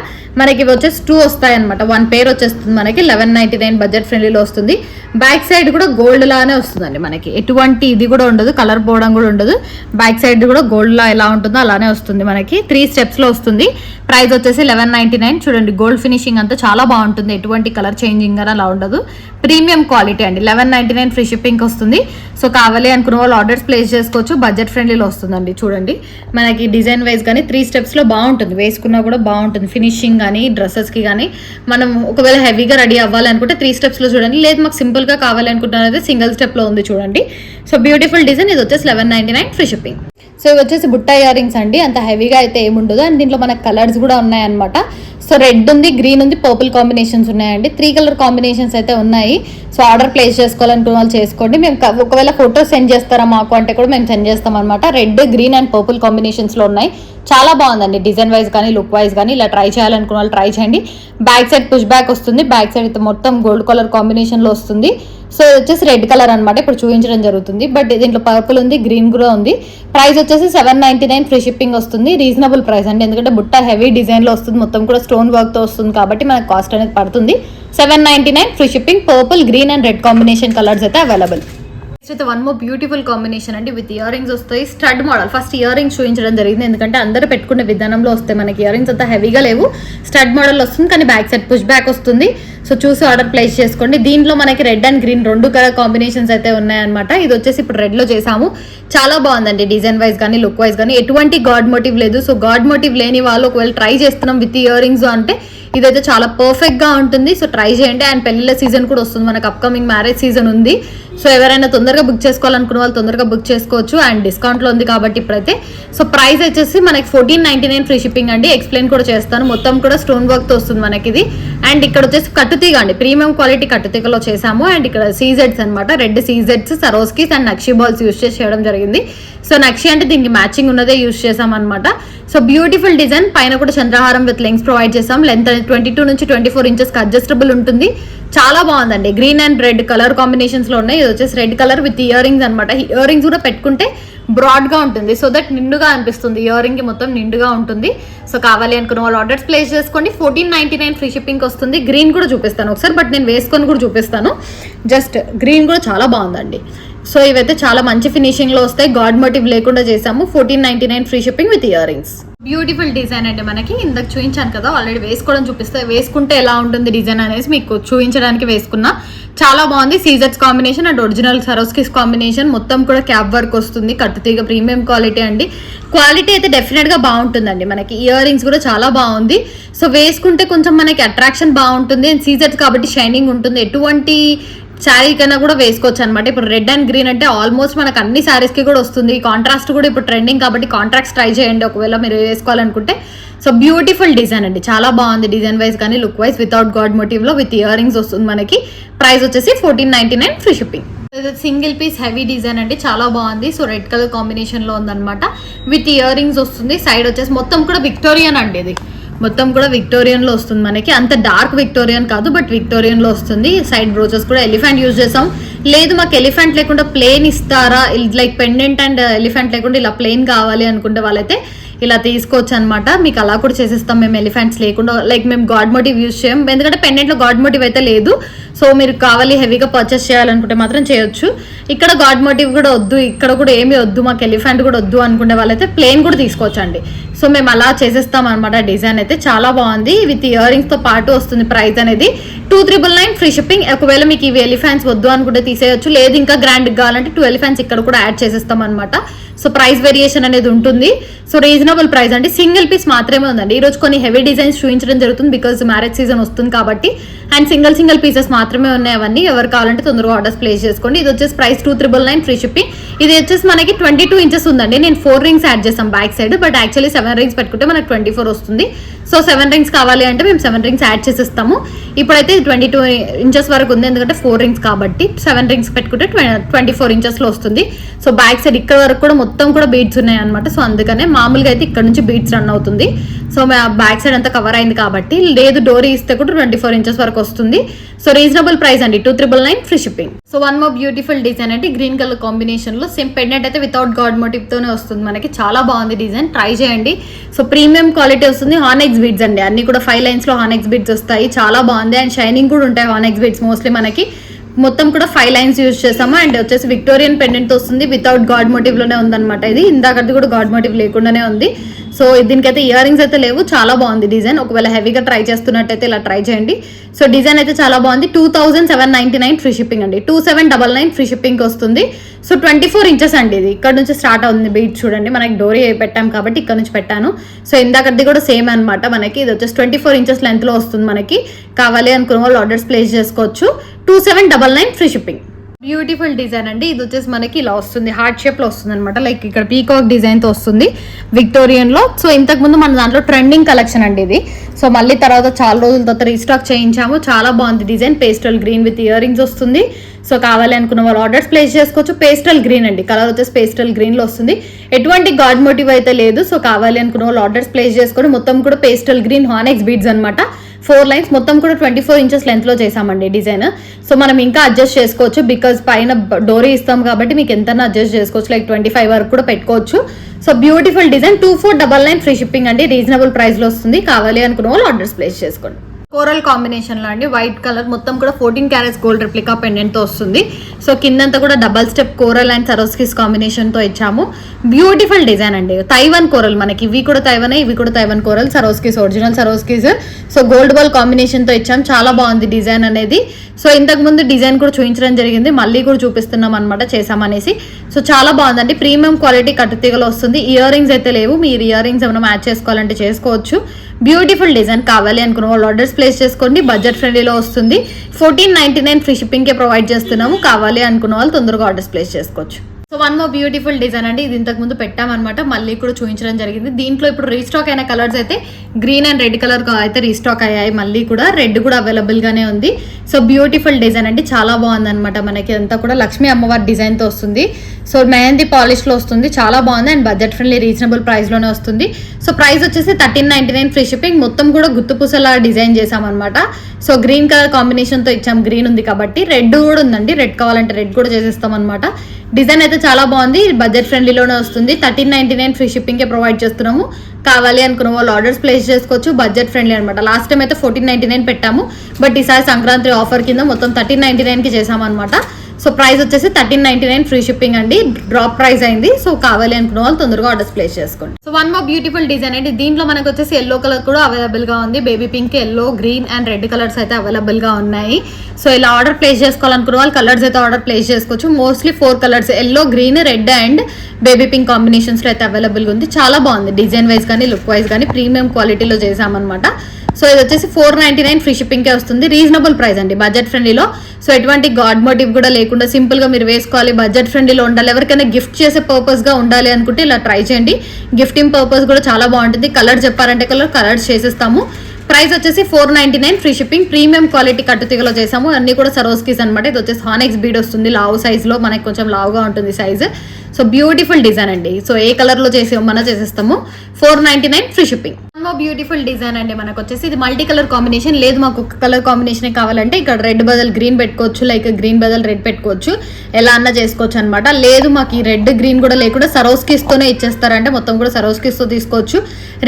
మనకి ఇవి వచ్చేసి 2 వస్తాయి అనమాట. 1 పేర్ వచ్చేస్తుంది మనకి 1199 బడ్జెట్ ఫ్రెండ్లీలో వస్తుంది. బ్యాక్ సైడ్ కూడా గోల్డ్ లానే వస్తుందండి మనకి, ఎటువంటి ఇది కూడా ఉండదు, కలర్ పోవడం కూడా ఉండదు. బ్యాక్ సైడ్ కూడా గోల్డ్ లా ఎలా ఉంటుందో అలానే వస్తుంది మనకి. 3 steps లో వస్తుంది. ప్రైస్ వచ్చేసి 1199. చూడండి గోల్డ్ ఫినిషింగ్ అంతా చాలా బాగుంటుంది, ఎటువంటి కలర్ చేంజింగ్ అని అలా ఉండదు. ప్రీమియం క్వాలిటీ అండి. 1199 ఫ్రీ షిప్పింగ్ వస్తుంది. సో కావాలి అనుకున్న వాళ్ళు ఆర్డర్స్ ప్లేస్ చేసుకోవచ్చు. బడ్జెట్ ఫ్రెండ్లీలో వస్తుందండి. చూడండి మనకి డిజైన్ వైజ్ కానీ 3 steps లో బాగుంటుంది, వేసుకున్నా కూడా బాగుంటుంది. ఫినిషింగ్ కానీ డ్రెస్సెస్కి కానీ మనం ఒకవేళ హెవీగా రెడీ అవ్వాలనుకుంటే 3 steps లో చూడండి. లేదు మాకు సింపుల్గా కావాలనుకుంటున్నది సింగిల్ స్టెప్లో ఉంది చూడండి. So beautiful design. ఇది వచ్చేసి 1199 ఫ్రీ షిప్పింగ్. సో ఇవి వచ్చేసి బుట్ట ఇయర్ రింగ్స్ అండి. అంత హెవీగా అయితే ఏముండదు. అండ్ దీంట్లో మనకు కలర్స్ కూడా ఉన్నాయన్నమాట. సో రెడ్ ఉంది, గ్రీన్ ఉంది, పర్పుల్ కాంబినేషన్స్ ఉన్నాయండి. 3 కలర్ కాంబినేషన్స్ అయితే ఉన్నాయి. సో ఆర్డర్ ప్లేస్ చేసుకోవాలంటున్న వాళ్ళు చేసుకోండి. మేము ఒకవేళ ఫోటోస్ సెండ్ చేస్తారా మాకు అంటే కూడా మేము సెండ్ చేస్తాం అనమాట. రెడ్, గ్రీన్ అండ్ పర్పుల్ కాంబినేషన్స్లో ఉన్నాయి. చాలా బాగుందండి డిజైన్ వైజ్ కానీ లుక్ వైజ్ కానీ. ఇలా ట్రై చేయాలనుకున్న వాళ్ళు ట్రై చేయండి. బ్యాక్ సైడ్ పుష్ బ్యాక్ వస్తుంది. బ్యాక్ సైడ్ అయితే మొత్తం గోల్డ్ కలర్ కాంబినేషన్లో వస్తుంది. సో వచ్చేసి రెడ్ కలర్ అనమాట ఇప్పుడు చూపించడం జరుగుతుంది. బట్ దీంట్లో పర్పుల్ ఉంది, గ్రీన్ కూడా ఉంది. ప్రైస్ వచ్చేసి 799 ఫ్రీ షిప్పింగ్ వస్తుంది. రీజనబుల్ ప్రైస్ అండి, ఎందుకంటే బుట్ట హెవీ డిజైన్లో వస్తుంది, మొత్తం కూడా స్టోన్ వర్క్తో వస్తుంది కాబట్టి మనకు కాస్ట్ అనేది పడుతుంది. 799 free shipping. Purple, green and red combination colours అయితే అవైలబుల్. అయితే 1 more బ్యూటిఫుల్ కాంబినేషన్ అండి. విత్ ఇయర్ రింగ్స్ వస్తాయి. Stud model. First ear rings చూపించడం జరిగింది, ఎందుకంటే అందరూ పెట్టుకునే విధానంలో వస్తాయి మనకి. ఇయర్ రింగ్స్ అంతా హెవీగా లేవు, స్టడ్ మోడల్ వస్తుంది, కానీ బ్యాక్ సైడ్ పుష్ బ్యాక్ వస్తుంది. సో చూసి ఆర్డర్ ప్లేస్ చేసుకోండి. దీంట్లో మనకి red and green 2 colour combinations అయితే ఉన్నాయన్నమాట. ఇది వచ్చేసి ఇప్పుడు రెడ్ లో చేసాము. చాలా బాగుందండి డిజైన్ వైజ్ కానీ లుక్ వైజ్ కానీ. ఎటువంటి గాడ్ మోటివ్ లేదు. సో గాడ్ మోటివ్ లేని వాళ్ళు ఒకవేళ ట్రై చేస్తున్నాం విత్ ఇయర్ రింగ్స్ అంటే ఇదైతే చాలా పర్ఫెక్ట్ గా ఉంటుంది. సో ట్రై చేయండి. అండ్ పెళ్లిళ్ళ సీజన్ కూడా వస్తుంది మనకు, అప్కమింగ్ మ్యారేజ్ సీజన్ ఉంది. సో ఎవరైనా తొందరగా బుక్ చేసుకోవాలనుకున్న వాళ్ళు తొందరగా బుక్ చేసుకోవచ్చు. అండ్ డిస్కౌంట్లో ఉంది కాబట్టి ఇప్పుడైతే. సో ప్రైస్ వచ్చేసి మనకి 1499 ఫ్రీ షిప్పింగ్ అండి. ఎక్స్ప్లెయిన్ కూడా చేస్తాను. మొత్తం కూడా స్టోన్ వర్క్తో వస్తుంది మనకి ఇది. అండ్ ఇక్కడ వచ్చేసి కట్టుతీగ అండి, ప్రీమియం క్వాలిటీ కట్టుతీగలో చేసాము. అండ్ ఇక్కడ సీజెడ్స్ అనమాట, రెడ్ సీజెడ్స్, Swarovskis and nakshi balls use చేసి చేయడం జరిగింది. సో నక్షి అంటే దీనికి మ్యాచింగ్ ఉన్నదే యూస్ చేసాం అనమాట. సో బ్యూటిఫుల్ డిజైన్, పైన కూడా చంద్రహారం విత్ లెంగ్స్ ప్రొవైడ్ చేసాం. లెంత్ 22 నుంచి 24 ఇంచెస్కి అడ్జస్టబుల్ ఉంటుంది. చాలా బాగుందండి. Green and red colour combinations లో ఉన్నాయి. ఇది వచ్చేసి red colour with ear rings అనమాట. ఇయర్ రింగ్స్ కూడా పెట్టుకుంటే బ్రాడ్ గా ఉంటుంది, సో దట్ నిండుగా అనిపిస్తుంది. ఇయర్ రింగ్ మొత్తం నిండుగా ఉంటుంది. సో కావాలి అనుకున్న వాళ్ళు ఆర్డర్స్ ప్లేస్ చేసుకోండి. 1499 ఫ్రీ షిప్పింగ్ వస్తుంది. గ్రీన్ కూడా చూపిస్తాను ఒకసారి, బట్ నేను వేసుకొని కూడా చూపిస్తాను. జస్ట్ గ్రీన్ కూడా చాలా బాగుందండి. సో ఇవైతే చాలా మంచి ఫినిషింగ్ లో వస్తాయి. గాడ్ మోటివ్ లేకుండా చేసాము. 1499 free shipping with ear rings. Beautiful design అంటే మనకి ఇందాక చూపించాను కదా, ఆల్రెడీ వేసుకోవడం చూపిస్తే వేసుకుంటే ఎలా ఉంటుంది డిజైన్ అనేసి మీకు చూపించడానికి వేసుకున్నా. చాలా బాగుంది. సీజర్స్ combination and original Swarovskis combination, మొత్తం కూడా క్యాప్ వర్క్ వస్తుంది. కట్టుతీగ ప్రీమియం క్వాలిటీ అండి. క్వాలిటీ అయితే డెఫినెట్ గా బాగుంటుందండి. మనకి ఇయర్ రింగ్స్ కూడా చాలా బాగుంది. సో వేసుకుంటే కొంచెం మనకి అట్రాక్షన్ బాగుంటుంది. అండ్ సీజర్స్ కాబట్టి షైనింగ్ ఉంటుంది. ఎటువంటి శారీ కన్నా కూడా వేసుకోవచ్చు అనమాట. ఇప్పుడు రెడ్ అండ్ గ్రీన్ అంటే ఆల్మోస్ట్ మనకు అన్ని శారీస్ కి కూడా వస్తుంది. కాంట్రాస్ట్ కూడా ఇప్పుడు ట్రెండింగ్ కాబట్టి కాంట్రాస్ట్ ట్రై చేయండి ఒకవేళ మీరు వేసుకోవాలనుకుంటే. సో బ్యూటిఫుల్ డిజైన్ అండి, చాలా బాగుంది డిజైన్ వైజ్ కానీ look wise. Without God motif లో విత్ ఇయర్ రింగ్స్ వస్తుంది మనకి. ప్రైస్ వచ్చేసి 1499 free shipping. Single piece heavy design అండి, చాలా బాగుంది. సో రెడ్ కలర్ కాంబినేషన్ లో ఉందన్నమాట. విత్ ఇయర్ రింగ్స్ వస్తుంది. సైడ్ వచ్చేసి మొత్తం కూడా విక్టోరియన్ అండి. ఇది మొత్తం కూడా విక్టోరియన్ లో వస్తుంది మనకి. అంత డార్క్ విక్టోరియన్ కాదు, బట్ విక్టోరియన్ లో వస్తుంది. సైడ్ బ్రోచెస్ కూడా ఎలిఫెంట్ యూజ్ చేసాం. లేదు మాకు ఎలిఫెంట్ లేకుండా ప్లెయిన్ ఇస్తారా, లైక్ పెండెంట్ అండ్ ఎలిఫెంట్ లేకుండా ఇలా ప్లెయిన్ కావాలి అనుకుంటే వాళ్ళైతే ఇలా తీసుకోవచ్చు అనమాట. మీకు అలా కూడా చేసేస్తాం మేము, ఎలిఫెంట్స్ లేకుండా. లైక్ మేము గాడ్ మోటివ్ యూజ్ చేయం, ఎందుకంటే పెండెంట్లో గాడ్ మోటివ్ అయితే లేదు. సో మీరు కావాలి హెవీగా పర్చేస్ చేయాలనుకుంటే మాత్రం చేయొచ్చు. ఇక్కడ గాడ్ మోటివ్ కూడా వద్దు, ఇక్కడ కూడా ఏమీ వద్దు, మాకు ఎలిఫెంట్ కూడా వద్దు అనుకునే వాళ్ళైతే ప్లెయిన్ కూడా తీసుకోవచ్చు అండి. సో మేము అలా చేసేస్తాం అనమాట. డిజైన్ అయితే చాలా బాగుంది. విత్ ఇయర్ రింగ్స్ తో పాటు వస్తుంది. ప్రైస్ అనేది 2999 ఫ్రీ షిప్పింగ్. ఒకవేళ మీకు ఇవి ఎలిఫెంట్స్ వద్దు అనుకుంటే తీసేయచ్చు. లేదు ఇంకా గ్రాండ్ కావాలంటే 2 ఎలిఫెంట్స్ ఇక్కడ కూడా యాడ్ చేసేస్తాం అనమాట. సో ప్రైస్ వేరియేషన్ అనేది ఉంటుంది. సో రీజనబుల్ ప్రైస్ అండి. సింగిల్ పీస్ మాత్రమే ఉందండి. ఈ రోజు కొన్ని హెవీ డిజైన్స్ చూపించడం జరుగుతుంది, బికాజ్ మ్యారేజ్ సీజన్ వస్తుంది కాబట్టి. అండ్ సింగిల్ పీసెస్ మాత్రమే ఉన్నాయి అవన్నీ. ఎవరు కావాలంటే తొందరగా ఆర్డర్స్ ప్లేస్ చేసుకోండి. ఇది వచ్చేసి ప్రైస్ 2999 ఫ్రీ షిప్పింగ్. ఇది వచ్చేసి మనకి 22 ఇంచెస్ ఉందండి. నేను 4 రింగ్స్ యాడ్ చేస్తాం back side, but actually 7 rings పెట్టుకుంటే మనకు 24 వస్తుంది. సో 7 రింగ్స్ కావాలి అంటే మేము 7 రింగ్స్ యాడ్ చేసేస్తాము. ఇప్పుడైతే 22 ఇంచెస్ వరకు ఉంది, ఎందుకంటే 4 రింగ్స్ కాబట్టి. 7 రింగ్స్ పెట్టుకుంటే 24 ఇంచెస్ లో వస్తుంది. సో బ్యాక్ సైడ్ ఇక్కడ వరకు కూడా మొత్తం కూడా బీడ్స్ ఉన్నాయి అనమాట. సో అందుకనే మామూలుగా అయితే ఇక్కడ నుంచి బీడ్స్ రన్ అవుతుంది. సో బ్యాక్ సైడ్ అంతా కవర్ అయింది కాబట్టి. లేదు డోరీ ఇస్తే కూడా 24 ఇంచెస్ వరకు వస్తుంది. సో రీజనబుల్ ప్రైస్ అండి, 2999 free shipping. So one more beautiful design అంటే గ్రీన్ కలర్ కాంబినేషన్ లో సేమ్ పెండెంట్ అయితే వితౌట్ గాడ్ మోటివ్ తోనే వస్తుంది మనకి. చాలా బాగుంది డిజైన్, ట్రై చేయండి. సో ప్రీమియం క్వాలిటీ వస్తుంది. హానెక్స్ బీడ్స్ అండి, అన్ని కూడా 5 లైన్స్ లో హానెక్స్ బీడ్స్ వస్తాయి. చాలా బాగుంది. అండ్ షైనింగ్ కూడా ఉంటాయి హానెక్స్ బీడ్స్ మోస్ట్లీ మనకి. మొత్తం కూడా 5 లైన్స్ యూజ్ చేసాము. అండ్ వచ్చేసి విక్టోరియన్ పెండెంట్ వస్తుంది. వితౌట్ గాడ్ మోటివ్ లోనే ఉందన్నమాట. ఇది ఇందాకది కూడా గాడ్ మోటివ్ లేకుండానే ఉంది. సో దీనికైతే ఇయర్ రింగ్స్ అయితే లేవు. చాలా బాగుంది డిజైన్. ఒకవేళ హెవీగా ట్రై చేస్తున్నట్టయితే ఇలా ట్రై చేయండి. సో డిజైన్ అయితే చాలా బాగుంది. 2799 ఫ్రీ షిప్పింగ్ అండి. 2799 ఫ్రీ షిప్పింగ్ వస్తుంది. సో 24 ఇంచెస్ అండి. ఇది ఇక్కడ నుంచి స్టార్ట్ అవుతుంది బీట్. చూడండి మనకి డోరీ పెట్టాం కాబట్టి ఇక్కడ నుంచి పెట్టాను. సో ఇందాకది కూడా సేమ్ అనమాట మనకి. ఇది వచ్చేసి 24 ఇంచెస్ లెంత్ లో వస్తుంది మనకి. కావాలి అనుకున్న వాళ్ళు ఆర్డర్స్ ప్లేస్ చేసుకోవచ్చు. 2799 ఫ్రీ షిప్పింగ్. బ్యూటిఫుల్ డిజైన్ అండి. ఇది వచ్చేసి మనకి ఇలా వస్తుంది, హార్ట్ షేప్ లో వస్తుంది అనమాట. లైక్ ఇక్కడ పీకాక్ డిజైన్ తో వస్తుంది విక్టోరియన్ లో. సో ఇంతకు ముందు మన దాంట్లో ట్రెండింగ్ కలెక్షన్ అండి ఇది. సో మళ్ళీ తర్వాత చాలా రోజుల తర్వాత రీస్టాక్ చేయించాము. చాలా బాగుంది design. Pastel green with earrings వస్తుంది. సో కావాలి అనుకున్న వాళ్ళు ఆర్డర్స్ ప్లేస్ చేసుకోవచ్చు. పేస్టల్ గ్రీన్ అండి, కలర్ వచ్చేసి పేస్టల్ గ్రీన్ లో వస్తుంది. ఎటువంటి గాడ్ మోటివ్ అయితే లేదు. సో కావాలి అనుకున్న వాళ్ళు ఆర్డర్స్ ప్లేస్ చేసుకొని మొత్తం కూడా పేస్టల్ గ్రీన్ హానెక్స్ బీడ్స్ అనమాట. 4 లైన్స్ మొత్తం కూడా 24 ఇంచెస్ లెంత్ లో చేసామండి డిజైన్. సో మనం ఇంకా అడ్జస్ట్ చేసుకోవచ్చు, బికాజ్ పైన డోరీ ఇస్తాం కాబట్టి మీకు ఎంత అడ్జస్ట్ చేసుకోవచ్చు. లైక్ 25 వరకు కూడా పెట్టుకోవచ్చు. So beautiful design. 2499 free shipping అండి. రీజనబుల్ ప్రైస్ లో వస్తుంది. కావాలి అనుకున్న వాళ్ళు ఆర్డర్స్ ప్లేస్ చేసుకోండి. కోరల్ కాంబినేషన్ లో అండి, వైట్ కలర్ మొత్తం కూడా 14 క్యారెట్స్ గోల్డ్ రెప్లికా పెండెంట్ తో వస్తుంది. సో కిందంతా కూడా double step coral and Swarovskis combination తో ఇచ్చాము. బ్యూటిఫుల్ డిజైన్ అండి. తైవాన్ కోరల్ మనకి. ఇవి కూడా తైవాన్, ఇవి కూడా Taiwan coral. Swarovskis original Swarovskis. So gold ball combination తో ఇచ్చాం. చాలా బాగుంది డిజైన్ అనేది. సో ఇంతకు ముందు డిజైన్ కూడా చూపించడం జరిగింది, మళ్ళీ కూడా చూపిస్తున్నాం అనమాట చేసామనేసి. సో చాలా బాగుందండి. ప్రీమియం క్వాలిటీ కట్టుతీగలో వస్తుంది. ఇయర్ రింగ్స్ అయితే లేవు. మీరు ఇయర్ రింగ్స్ ఏమైనా మ్యాచ్ చేసుకోవాలంటే చేసుకోవచ్చు. బ్యూటిఫుల్ డిజైన్ కావాలి అనుకున్న వాళ్ళు ఆర్డర్స్ ప్లేస్ చేసుకోండి. బడ్జెట్ ఫ్రెండ్లీలో వస్తుంది. 1499 ఫ్రీ షిప్పింగ్కే ప్రొవైడ్ చేస్తున్నాము. కావాలి అనుకున్న వాళ్ళు తొందరగా ఆర్డర్స్ ప్లేస్ చేసుకోవచ్చు. So one more beautiful design అండి. ఇది ఇంతకు ముందు పెట్టామన్నమాట, మళ్ళీ కూడా చూపించడం జరిగింది. దీంట్లో ఇప్పుడు రీస్టాక్ అయిన కలర్స్ అయితే గ్రీన్ అండ్ రెడ్ కలర్ అయితే రీస్టాక్ అయ్యాయి. మళ్ళీ కూడా రెడ్ కూడా అవైలబుల్ గానే ఉంది. సో బ్యూటిఫుల్ డిజైన్ అండి, చాలా బాగుంది అనమాట. మనకి అంతా కూడా లక్ష్మీ అమ్మవారి డిజైన్ తో వస్తుంది. సో మెహందీ పాలిష్ లో వస్తుంది, చాలా బాగుంది and budget friendly reasonable price లోనే వస్తుంది. సో ప్రైస్ వచ్చేసి 1399 ఫ్రీ షిప్పింగ్. మొత్తం కూడా గుత్తు పూసలా డిజైన్ చేసామన్నమాట. సో గ్రీన్ కలర్ కాంబినేషన్ తో ఇచ్చాం, గ్రీన్ ఉంది కాబట్టి. రెడ్ కూడా ఉందండి, రెడ్ కావాలంటే రెడ్ కూడా చేసేస్తాం అనమాట. డిజైన్ అయితే చాలా బాగుంది, బడ్జెట్ ఫ్రెండ్లీలోనే వస్తుంది. 1399 ఫ్రీ షిప్పింగ్కే ప్రొవైడ్ చేస్తున్నాము. కావాలి అనుకున్న వాళ్ళు ఆర్డర్స్ ప్లేస్ చేసుకోవచ్చు. బడ్జెట్ ఫ్రెండ్లీ అనమాట. లాస్ట్ టైం అయితే 1499 పెట్టాము, బట్ ఈసారి సంక్రాంతి ఆఫర్ కింద మొత్తం 1399కి చేసామన్నమాట. సో ప్రైస్ వచ్చేసి 1399 ఫ్రీ షిప్పింగ్ అండి, డ్రాప్ ప్రైస్ అయింది. సో కావాలి అనుకున్న వాళ్ళు తొందరగా ఆర్డర్స్ ప్లేస్ చేసుకోండి. So one more beautiful design అండి. దీంట్లో మనకు వచ్చేసి ఎల్లో కలర్ కూడా అవైలబుల్ గా ఉంది. Baby pink, yellow, green and red colours అయితే అవైలబుల్ గా ఉన్నాయి. సో ఇలా ఆర్డర్ ప్లేస్ చేసుకోవాలనుకున్న వాళ్ళు కలర్స్ అయితే ఆర్డర్ ప్లేస్ చేసుకోవచ్చు. Mostly 4 colours, yellow, green, red and baby pink combinations లో అయితే అవైలబుల్ గా ఉంది. చాలా బాగుంది, డిజైన్ వైజ్ కానీ లుక్ వైజ్ కానీ ప్రీమియం క్వాలిటీలో చేసామన్నమాట. సో ఇది వచ్చేసి 499 ఫ్రీ షిప్పింగ్కే వస్తుంది. రీజనబుల్ ప్రైస్ అండి, బడ్జెట్ ఫ్రెండ్లీలో. సో ఎటువంటి గాడ్ మోటివ్ కూడా లేకుండా సింపుల్ గా మీరు వేసుకోవాలి, బడ్జెట్ ఫ్రెండ్లీలో ఉండాలి, ఎవరికైనా గిఫ్ట్ చేసే పర్పస్ గా ఉండాలి అనుకుంటే ఇలా ట్రై చేయండి. గిఫ్టింగ్ పర్పస్ కూడా చాలా బాగుంటుంది. కలర్ చెప్పారంటే కలర్స్ చేసేస్తాము. ప్రైస్ వచ్చేసి 499 ఫ్రీ షిప్పింగ్. ప్రీమియం క్వాలిటీ కట్టుతీగలో చేసాము. అన్ని కూడా సరోస్కీస్ అనమాట. ఇది వచ్చేసి హానెక్స్ బీడ్ వస్తుంది, లావు సైజ్ లో, మనకి కొంచెం లావుగా ఉంటుంది సైజ్. సో బ్యూటిఫుల్ డిజైన్ అండి. సో ఏ కలర్ లో చేసేస్తాము. 499 ఫ్రీ షిప్పింగ్. బ్యూటిఫుల్ డిజైన్ అండి. మనకు వచ్చేసి ఇది మల్టీ కలర్ కాంబినేషన్ లేదు, మాకు ఒక కలర్ కాంబినేషన్ కావాలంటే ఇక్కడ రెడ్ బదులు గ్రీన్ పెట్టుకోవచ్చు, లైక్ గ్రీన్ బదులు రెడ్ పెట్టుకోవచ్చు, ఎలా అన్నా చేసుకోవచ్చు అనమాట. లేదు మాకు ఈ రెడ్ గ్రీన్ కూడా లేకుండా సరోస్కీస్ తోనే ఇచ్చేస్తారంటే మొత్తం కూడా సరోస్కీస్ తో తీసుకోవచ్చు.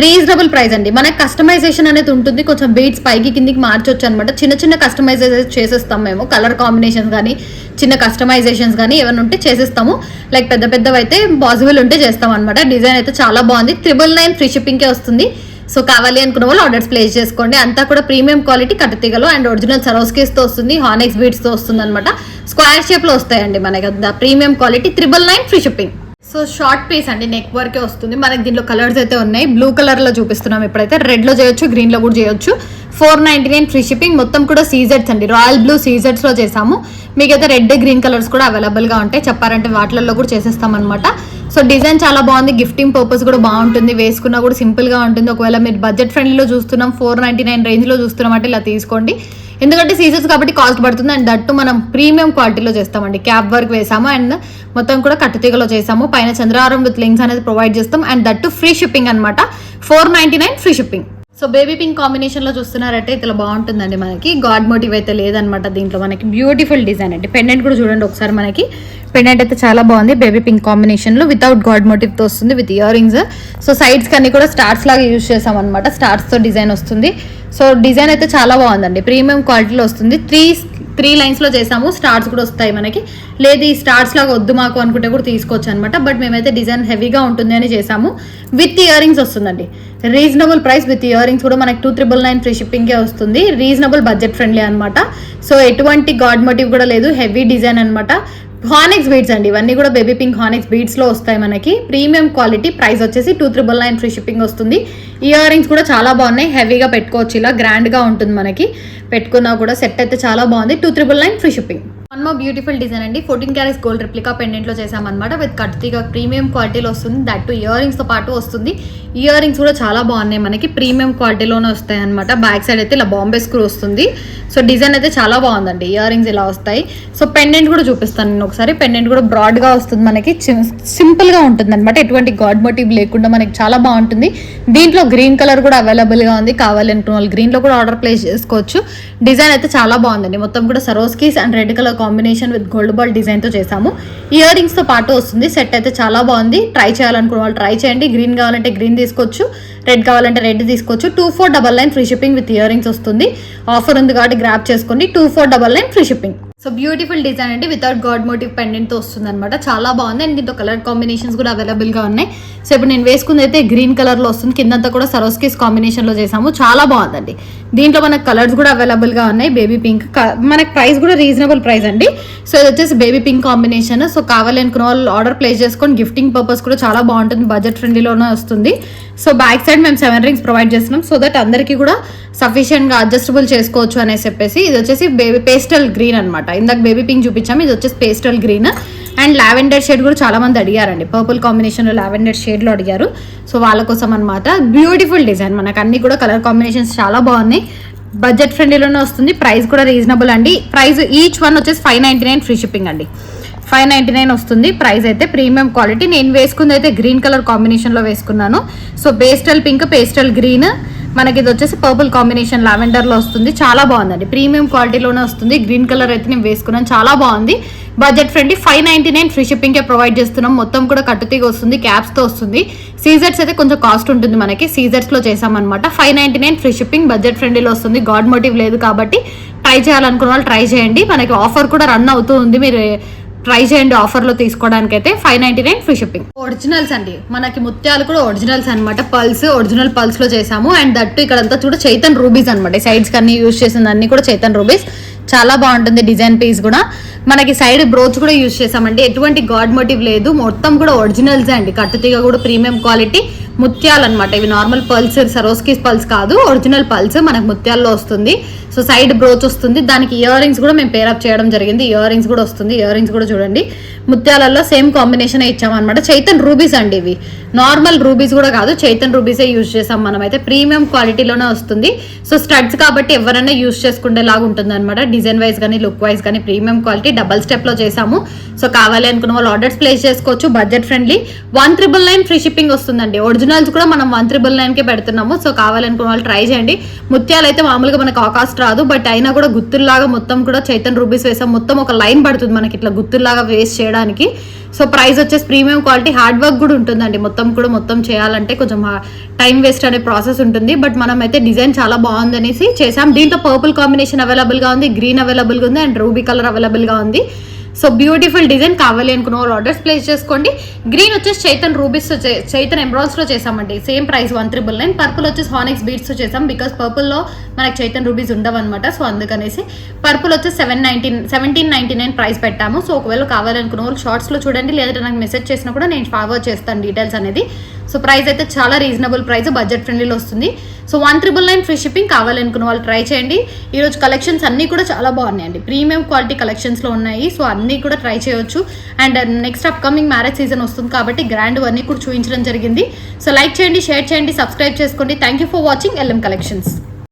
రీజనబుల్ ప్రైస్ అండి. మనకి కస్టమైజేషన్ అనేది ఉంటుంది, కొంచెం బీట్స్ పైకి కిందికి మార్చొచ్చు అనమాట. చిన్న కస్టమైజేషన్ చేసేస్తాం మేము. కలర్ కాంబినేషన్స్ కానీ చిన్న కస్టమైజేషన్స్ కానీ ఏమైనా ఉంటే చేసేస్తాము. లైక్ పెద్దవి అయితే పాసిబుల్ ఉంటే చేస్తాం అనమాట. డిజైన్ అయితే చాలా బాగుంది. 999 ఫ్రీ షిప్పింగ్కే వస్తుంది. సో కావాలి అనుకున్న వాళ్ళు ఆర్డర్స్ ప్లేస్ చేసుకోండి. అంతా కూడా ప్రీమియం క్వాలిటీ కట్టుతీగలు అండ్ ఒరిజినల్ సరోస్కీస్ తో వస్తుంది, హానెక్స్ బీడ్స్ తో వస్తుంది అనమాట. స్క్వేర్ షేప్ లో వస్తాయండి మనకి. Premium quality 999 free shipping. So short piece అండి, నెక్ వర్కే వస్తుంది. మనకి దీంట్లో కలర్స్ అయితే ఉన్నాయి. బ్లూ కలర్ లో చూపిస్తున్నాం ఇప్పుడైతే, రెడ్ లో చేయొచ్చు, గ్రీన్ లో కూడా చేయొచ్చు. 499 ఫ్రీ షిప్పింగ్. మొత్తం కూడా సీజెడ్స్ అండి, రాయల్ బ్లూ సీజెడ్స్ లో చేసాము. మీకైతే రెడ్, గ్రీన్ కలర్స్ కూడా అవైలబుల్ గా ఉంటాయి. చెప్పారంటే వాటిల్లో కూడా చేసేస్తాం అనమాట. సో డిజైన్ చాలా బాగుంది, గిఫ్టింగ్ పర్పస్ కూడా బాగుంటుంది, వేసుకున్నా కూడా సింపుల్ గా ఉంటుంది. ఒకవేళ మీరు బడ్జెట్ ఫ్రెండ్లీలో చూస్తున్నాం, 499 రేంజ్ లో చూస్తున్నాం అంటే ఇలా తీసుకోండి. ఎందుకంటే సీజన్స్ కాబట్టి కాస్ట్ పడుతుంది. అండ్ దట్టు మనం ప్రీమియం క్వాలిటీలో చేస్తామండి. క్యాప్ వర్క్ వేసాము అండ్ మొత్తం కూడా కట్టుతీగలో చేసాము. పైన చంద్రహారం విత్ లింక్స్ అనేది ప్రొవైడ్ చేస్తాం అండ్ దట్టు ఫ్రీ షిప్పింగ్ అనమాట. 499 free shipping. So baby pink combination లో చూస్తున్నారంటే ఇట్లా బాగుంటుందండి. మనకి గాడ్ మోటివ్ అయితే లేదనమాట దీంట్లో. మనకి బ్యూటిఫుల్ డిజైన్ అండి. పెండెంట్ కూడా చూడండి ఒకసారి, మనకి పెండెంట్ అయితే చాలా బాగుంది. బేబీ పింక్ కాంబినేషన్ లో వితౌట్ గాడ్ మోటివ్ తో వస్తుంది, with ear rings. So sides కన్నీ కూడా స్టార్స్ లాగా యూజ్ చేసాం అనమాట. స్టార్స్ తో డిజైన్ వస్తుంది. సో డిజైన్ అయితే చాలా బాగుందండి, ప్రీమియం క్వాలిటీలో వస్తుంది. త్రీ లైన్స్ లో చేసాము. స్టార్స్ కూడా వస్తాయి మనకి. లేదు ఈ స్టార్స్ లాగా వద్దు మాకు అనుకుంటే కూడా తీసుకోవచ్చు అనమాట. బట్ మేమైతే డిజైన్ హెవీగా ఉంటుంది అని చేసాము. విత్ ఇయర్ రింగ్స్ వస్తుందండి. Reasonable price, with ear rings కూడా మనకి 2999 ఫ్రీ షిప్పింగ్కే వస్తుంది. రీజనబుల్ బడ్జెట్ ఫ్రెండ్లీ అనమాట. సో ఎటువంటి గాడ్ మోటివ్ కూడా లేదు, హెవీ డిజైన్ అనమాట. హానెక్స్ బీడ్స్ అండి, ఇవన్నీ కూడా బేబీ పింక్ హానెక్స్ బీడ్స్ లో వస్తాయి మనకి. Premium quality. ప్రైస్ వచ్చేసి 2999 ఫ్రీ షిప్పింగ్ వస్తుంది. ఇయర్ రింగ్స్ కూడా చాలా బాగున్నాయి, హెవీగా పెట్టుకోవచ్చు, ఇలా గ్రాండ్ గా ఉంటుంది మనకి. పెట్టుకున్నా కూడా సెట్ అయితే చాలా బాగుంది. 2999 free shipping. One more beautiful design అండి. 14 క్యారెట్స్ గోల్డ్ రెప్లికా పెండెంట్ లో చేసామన్నమాట. విత్ కట్టుతీగా ప్రీమియం క్వాలిటీలో వస్తుంది. దట్ టు ఇయర్ రింగ్స్ తో పాటు వస్తుంది. ఇయర్ రింగ్స్ కూడా చాలా బాగున్నాయి మనకి, ప్రీమియం క్వాలిటీలోనే వస్తాయి అనమాట. బ్యాక్ సైడ్ అయితే ఇలా బాంబే స్క్రూ వస్తుంది. సో డిజైన్ అయితే చాలా బాగుందండి. ఇయర్ రింగ్స్ ఇలా వస్తాయి. సో పెండెంట్ కూడా చూపిస్తాను నేను ఒకసారి. పెండెంట్ కూడా బ్రాడ్ గా వస్తుంది మనకి, సింపుల్ గా ఉంటుంది అనమాట. ఎటువంటి గాడ్ మోటివ్ లేకుండా మనకి చాలా బాగుంటుంది. దీంట్లో గ్రీన్ కలర్ కూడా అవైలబుల్ గా ఉంది. కావాలనుకున్న వాళ్ళు గ్రీన్ లో కూడా ఆర్డర్ ప్లేస్ చేసుకోవచ్చు. డిజైన్ అయితే చాలా బాగుందండి. మొత్తం కూడా Swarovskis and red colour combination with gold ball design తో చేసాము. ఇయర్ రింగ్స్ తో పాటు వస్తుంది. సెట్ అయితే చాలా బాగుంది. ట్రై చేయాలనుకున్న వాళ్ళు ట్రై చేయండి. గ్రీన్ కావాలంటే గ్రీన్ తీసుకోవచ్చు, రెడ్ కావాలంటే రెడ్ తీసుకోవచ్చు. 2499 free shipping with earrings వస్తుంది. ఆఫర్ ఉంది కాబట్టి గ్రాప్ చేసుకోండి. 2499 free shipping. So beautiful design అండి, వితౌట్ గాడ్ మోటివ్ పెండెంట్తో వస్తుంది అనమాట. చాలా బాగుంది. అండ్ దీంతో కలర్ కాంబినేషన్స్ కూడా అవైలబుల్గా ఉన్నాయి. సో ఇప్పుడు నేను వేసుకుంది అయితే గ్రీన్ కలర్లో వస్తుంది. కిందంతా కూడా సరోస్కీస్ కాంబినేషన్లో చేసాము. చాలా బాగుందండి. దీంట్లో మనకు కలర్స్ కూడా అవైలబుల్గా ఉన్నాయి. బేబీ పింక్, మనకి ప్రైస్ కూడా రీజనబుల్ ప్రైస్ అండి. సో ఇది వచ్చేసి బేబీ పింక్ కాంబినేషన్. సో కావాలి అనుకున్న వాళ్ళు ఆర్డర్ ప్లేస్ చేసుకొని గిఫ్టింగ్ పర్పస్ కూడా చాలా బాగుంటుంది. బడ్జెట్ ఫ్రెండ్లీలోనే వస్తుంది. సో బ్యాక్ సైడ్ మేము 7 రింగ్స్ ప్రొవైడ్ చేస్తున్నాం, సో దట్ అందరికీ కూడా సఫిషియెంట్గా అడ్జస్టబుల్ చేసుకోవచ్చు అనేసి చెప్పేసి. ఇది వచ్చేసి బేబీ పేస్టల్ గ్రీన్ అనమాట. ఇందాక బేబీ పింక్ చూపించాము, ఇది వచ్చేసి pastel green. And lavender shade కూడా చాలా మంది అడిగారండి, పర్పుల్ కాంబినేషన్లో లావెండర్ షేడ్లో అడిగారు. సో వాళ్ళ కోసం అనమాట. బ్యూటిఫుల్ డిజైన్, మనకు అన్ని కూడా కలర్ కాంబినేషన్స్ చాలా బాగున్నాయి. బడ్జెట్ ఫ్రెండ్లీలోనే వస్తుంది. ప్రైస్ కూడా రీజనబుల్ అండి. ప్రైస్ ఈచ్ వన్ వచ్చేసి 599 ఫ్రీ షిప్పింగ్ అండి. 599 వస్తుంది ప్రైస్ అయితే. Premium quality. నేను వేసుకుంది అయితే గ్రీన్ కలర్ కాంబినేషన్లో వేసుకున్నాను. So pastel pink, pastel green, మనకి ఇది వచ్చేసి పర్పుల్ కాంబినేషన్ లావెండర్లో వస్తుంది. చాలా బాగుందండి, ప్రీమియం క్వాలిటీలోనే వస్తుంది. గ్రీన్ కలర్ అయితే నేను వేసుకున్నాను, చాలా బాగుంది. Budget friendly. 599 ఫ్రీ షిప్పింగ్కే ప్రొవైడ్ చేస్తున్నాం. మొత్తం కూడా కట్టుతీగా వస్తుంది, క్యాప్స్తో వస్తుంది. సీజర్స్ అయితే కొంచెం కాస్ట్ ఉంటుంది మనకి, సీజర్స్లో చేసామన్నమాట. 599 ఫ్రీ షిప్పింగ్, బడ్జెట్ ఫ్రెండ్లీలో వస్తుంది. గాడ్ మోటివ్ లేదు కాబట్టి ట్రై చేయాలనుకున్న వాళ్ళు ట్రై చేయండి. మనకి ఆఫర్ కూడా రన్ అవుతూ ఉంది, మీరు ట్రై చేయండి ఆఫర్లో తీసుకోవడానికి అయితే. 599 ఫ్రీ షిప్పింగ్. ఒరిజినల్స్ అండి, మనకి ముత్యాలు కూడా ఒరిజినల్స్ అనమాట. పల్స్, ఒరిజినల్ పల్స్లో చేసాము. అండ్ దట్టు ఇక్కడంతా చూడ చైతన్ రూబీస్ అనమాట. సైడ్స్కి అన్ని యూజ్ చేసింది అన్ని కూడా చైతన్ రూబీస్. చాలా బాగుంటుంది డిజైన్ పీస్ కూడా. మనకి సైడ్ బ్రోచ్ కూడా యూజ్ చేసామండి. ఎటువంటి గాడ్ మోటివ్ లేదు, మొత్తం కూడా ఒరిజినల్స్ అండి. కట్టుతీగ కూడా ప్రీమియం క్వాలిటీ ముత్యాలు అనమాట. ఇవి నార్మల్ పల్స్, సరోస్కీస్ పల్స్ కాదు, ఒరిజినల్ పల్స్ మనకు ముత్యాల్లో వస్తుంది. సో సైడ్ బ్రోచ్ వస్తుంది. దానికి ఇయర్ రింగ్స్ కూడా మేము పేరప్ చేయడం జరిగింది. ఇయర్ రింగ్స్ కూడా వస్తుంది. ఇయర్ రింగ్స్ కూడా చూడండి ముత్యాలలో సేమ్ కాంబినేషన్ ఇచ్చామన్నమాట. చైతన్ రూబీస్ అండి ఇవి, నార్మల్ రూబీస్ కూడా కాదు, చైతన్ రూబీసే యూజ్ చేసాం మనమైతే. ప్రీమియం క్వాలిటీలోనే వస్తుంది. సో స్టడ్స్ కాబట్టి ఎవరైనా యూజ్ చేసుకునేలాగా ఉంటుంది అనమాట. డిజైన్ వైజ్ కానీ లుక్ వైజ్ కానీ ప్రీమియం క్వాలిటీ. డబల్ స్టెప్లో చేసాము. సో కావాలి అనుకున్న వాళ్ళు ఆర్డర్స్ ప్లేస్ చేసుకోవచ్చు. Budget friendly. 1999 ఫ్రీ షిప్పింగ్ వస్తుందండి. ఒరిజినల్స్ కూడా మనం 1999కే పెడుతున్నాము. సో కావాలనుకున్న వాళ్ళు ట్రై చేయండి. ముత్యాలు అయితే మామూలుగా మనకు ఆకాస్ట్ రాదు, బట్ అయినా కూడా గుత్తుల్లాగా మొత్తం కూడా చైతన్ రూబీస్ వేసాం. మొత్తం ఒక లైన్ పడుతుంది మనకి ఇట్లా గుత్తుల్లాగా వేస్ట్ చేయడానికి. సో ప్రైస్ వచ్చేసి ప్రీమియం క్వాలిటీ. హార్డ్ వర్క్ కూడా ఉంటుందండి. మొత్తం చేయాలంటే కొంచెం టైం వేస్ట్ అనే ప్రాసెస్ ఉంటుంది. బట్ మనం అయితే డిజైన్ చాలా బాగుంది అనేసి చేసాం. దీంట్లో పర్పుల్ కాంబినేషన్ అవైలబుల్గా ఉంది, గ్రీన్ అవైలబుల్గా ఉంది, అండ్ రూబీ కలర్ అవైలబుల్గా ఉంది. So beautiful design. కావాలి అనుకున్న వాళ్ళు ఆర్డర్స్ ప్లేస్ చేసుకోండి. గ్రీన్ వచ్చేసి చైతన్ రూబీస్, చైతన్ ఎంబ్రాయిడ్స్లో చేసామండి. Same price 1999. పర్పుల్ వచ్చేసి హానిక్స్ బీడ్స్తో చేసాం, బికాస్ పర్పుల్లో మనకి చైతన్ రూబీస్ ఉండవన్నమాట. సో అందుకనేసి పర్పుల్ వచ్చేసి 1799 ప్రైస్ పెట్టాము. సో ఒకవేళ కావాలనుకున్న వాళ్ళు షార్ట్స్లో చూడండి, లేదంటే నాకు మెసేజ్ చేసినా కూడా నేను ఫార్వర్డ్ చేస్తాను డీటెయిల్స్ అనేది. సో ప్రైస్ అయితే చాలా రీజనబుల్ ప్రైస్, బడ్జెట్ ఫ్రెండ్లీలో వస్తుంది. So 1999 free shipping. కావాలనుకున్న వాళ్ళు ట్రై చేయండి. ఈరోజు కలెక్షన్స్ అన్నీ కూడా చాలా బాగున్నాయండి. ప్రీమియం క్వాలిటీ కలెక్షన్స్లో ఉన్నాయి. సో అన్నీ కూడా ట్రై చేయొచ్చు. And next upcoming marriage season వస్తుంది కాబట్టి గ్రాండ్ అన్నీ కూడా చూపించడం జరిగింది. సో లైక్ చేయండి, షేర్ చేయండి, సబ్స్క్రైబ్ చేసుకోండి. Thank you for watching LM collections.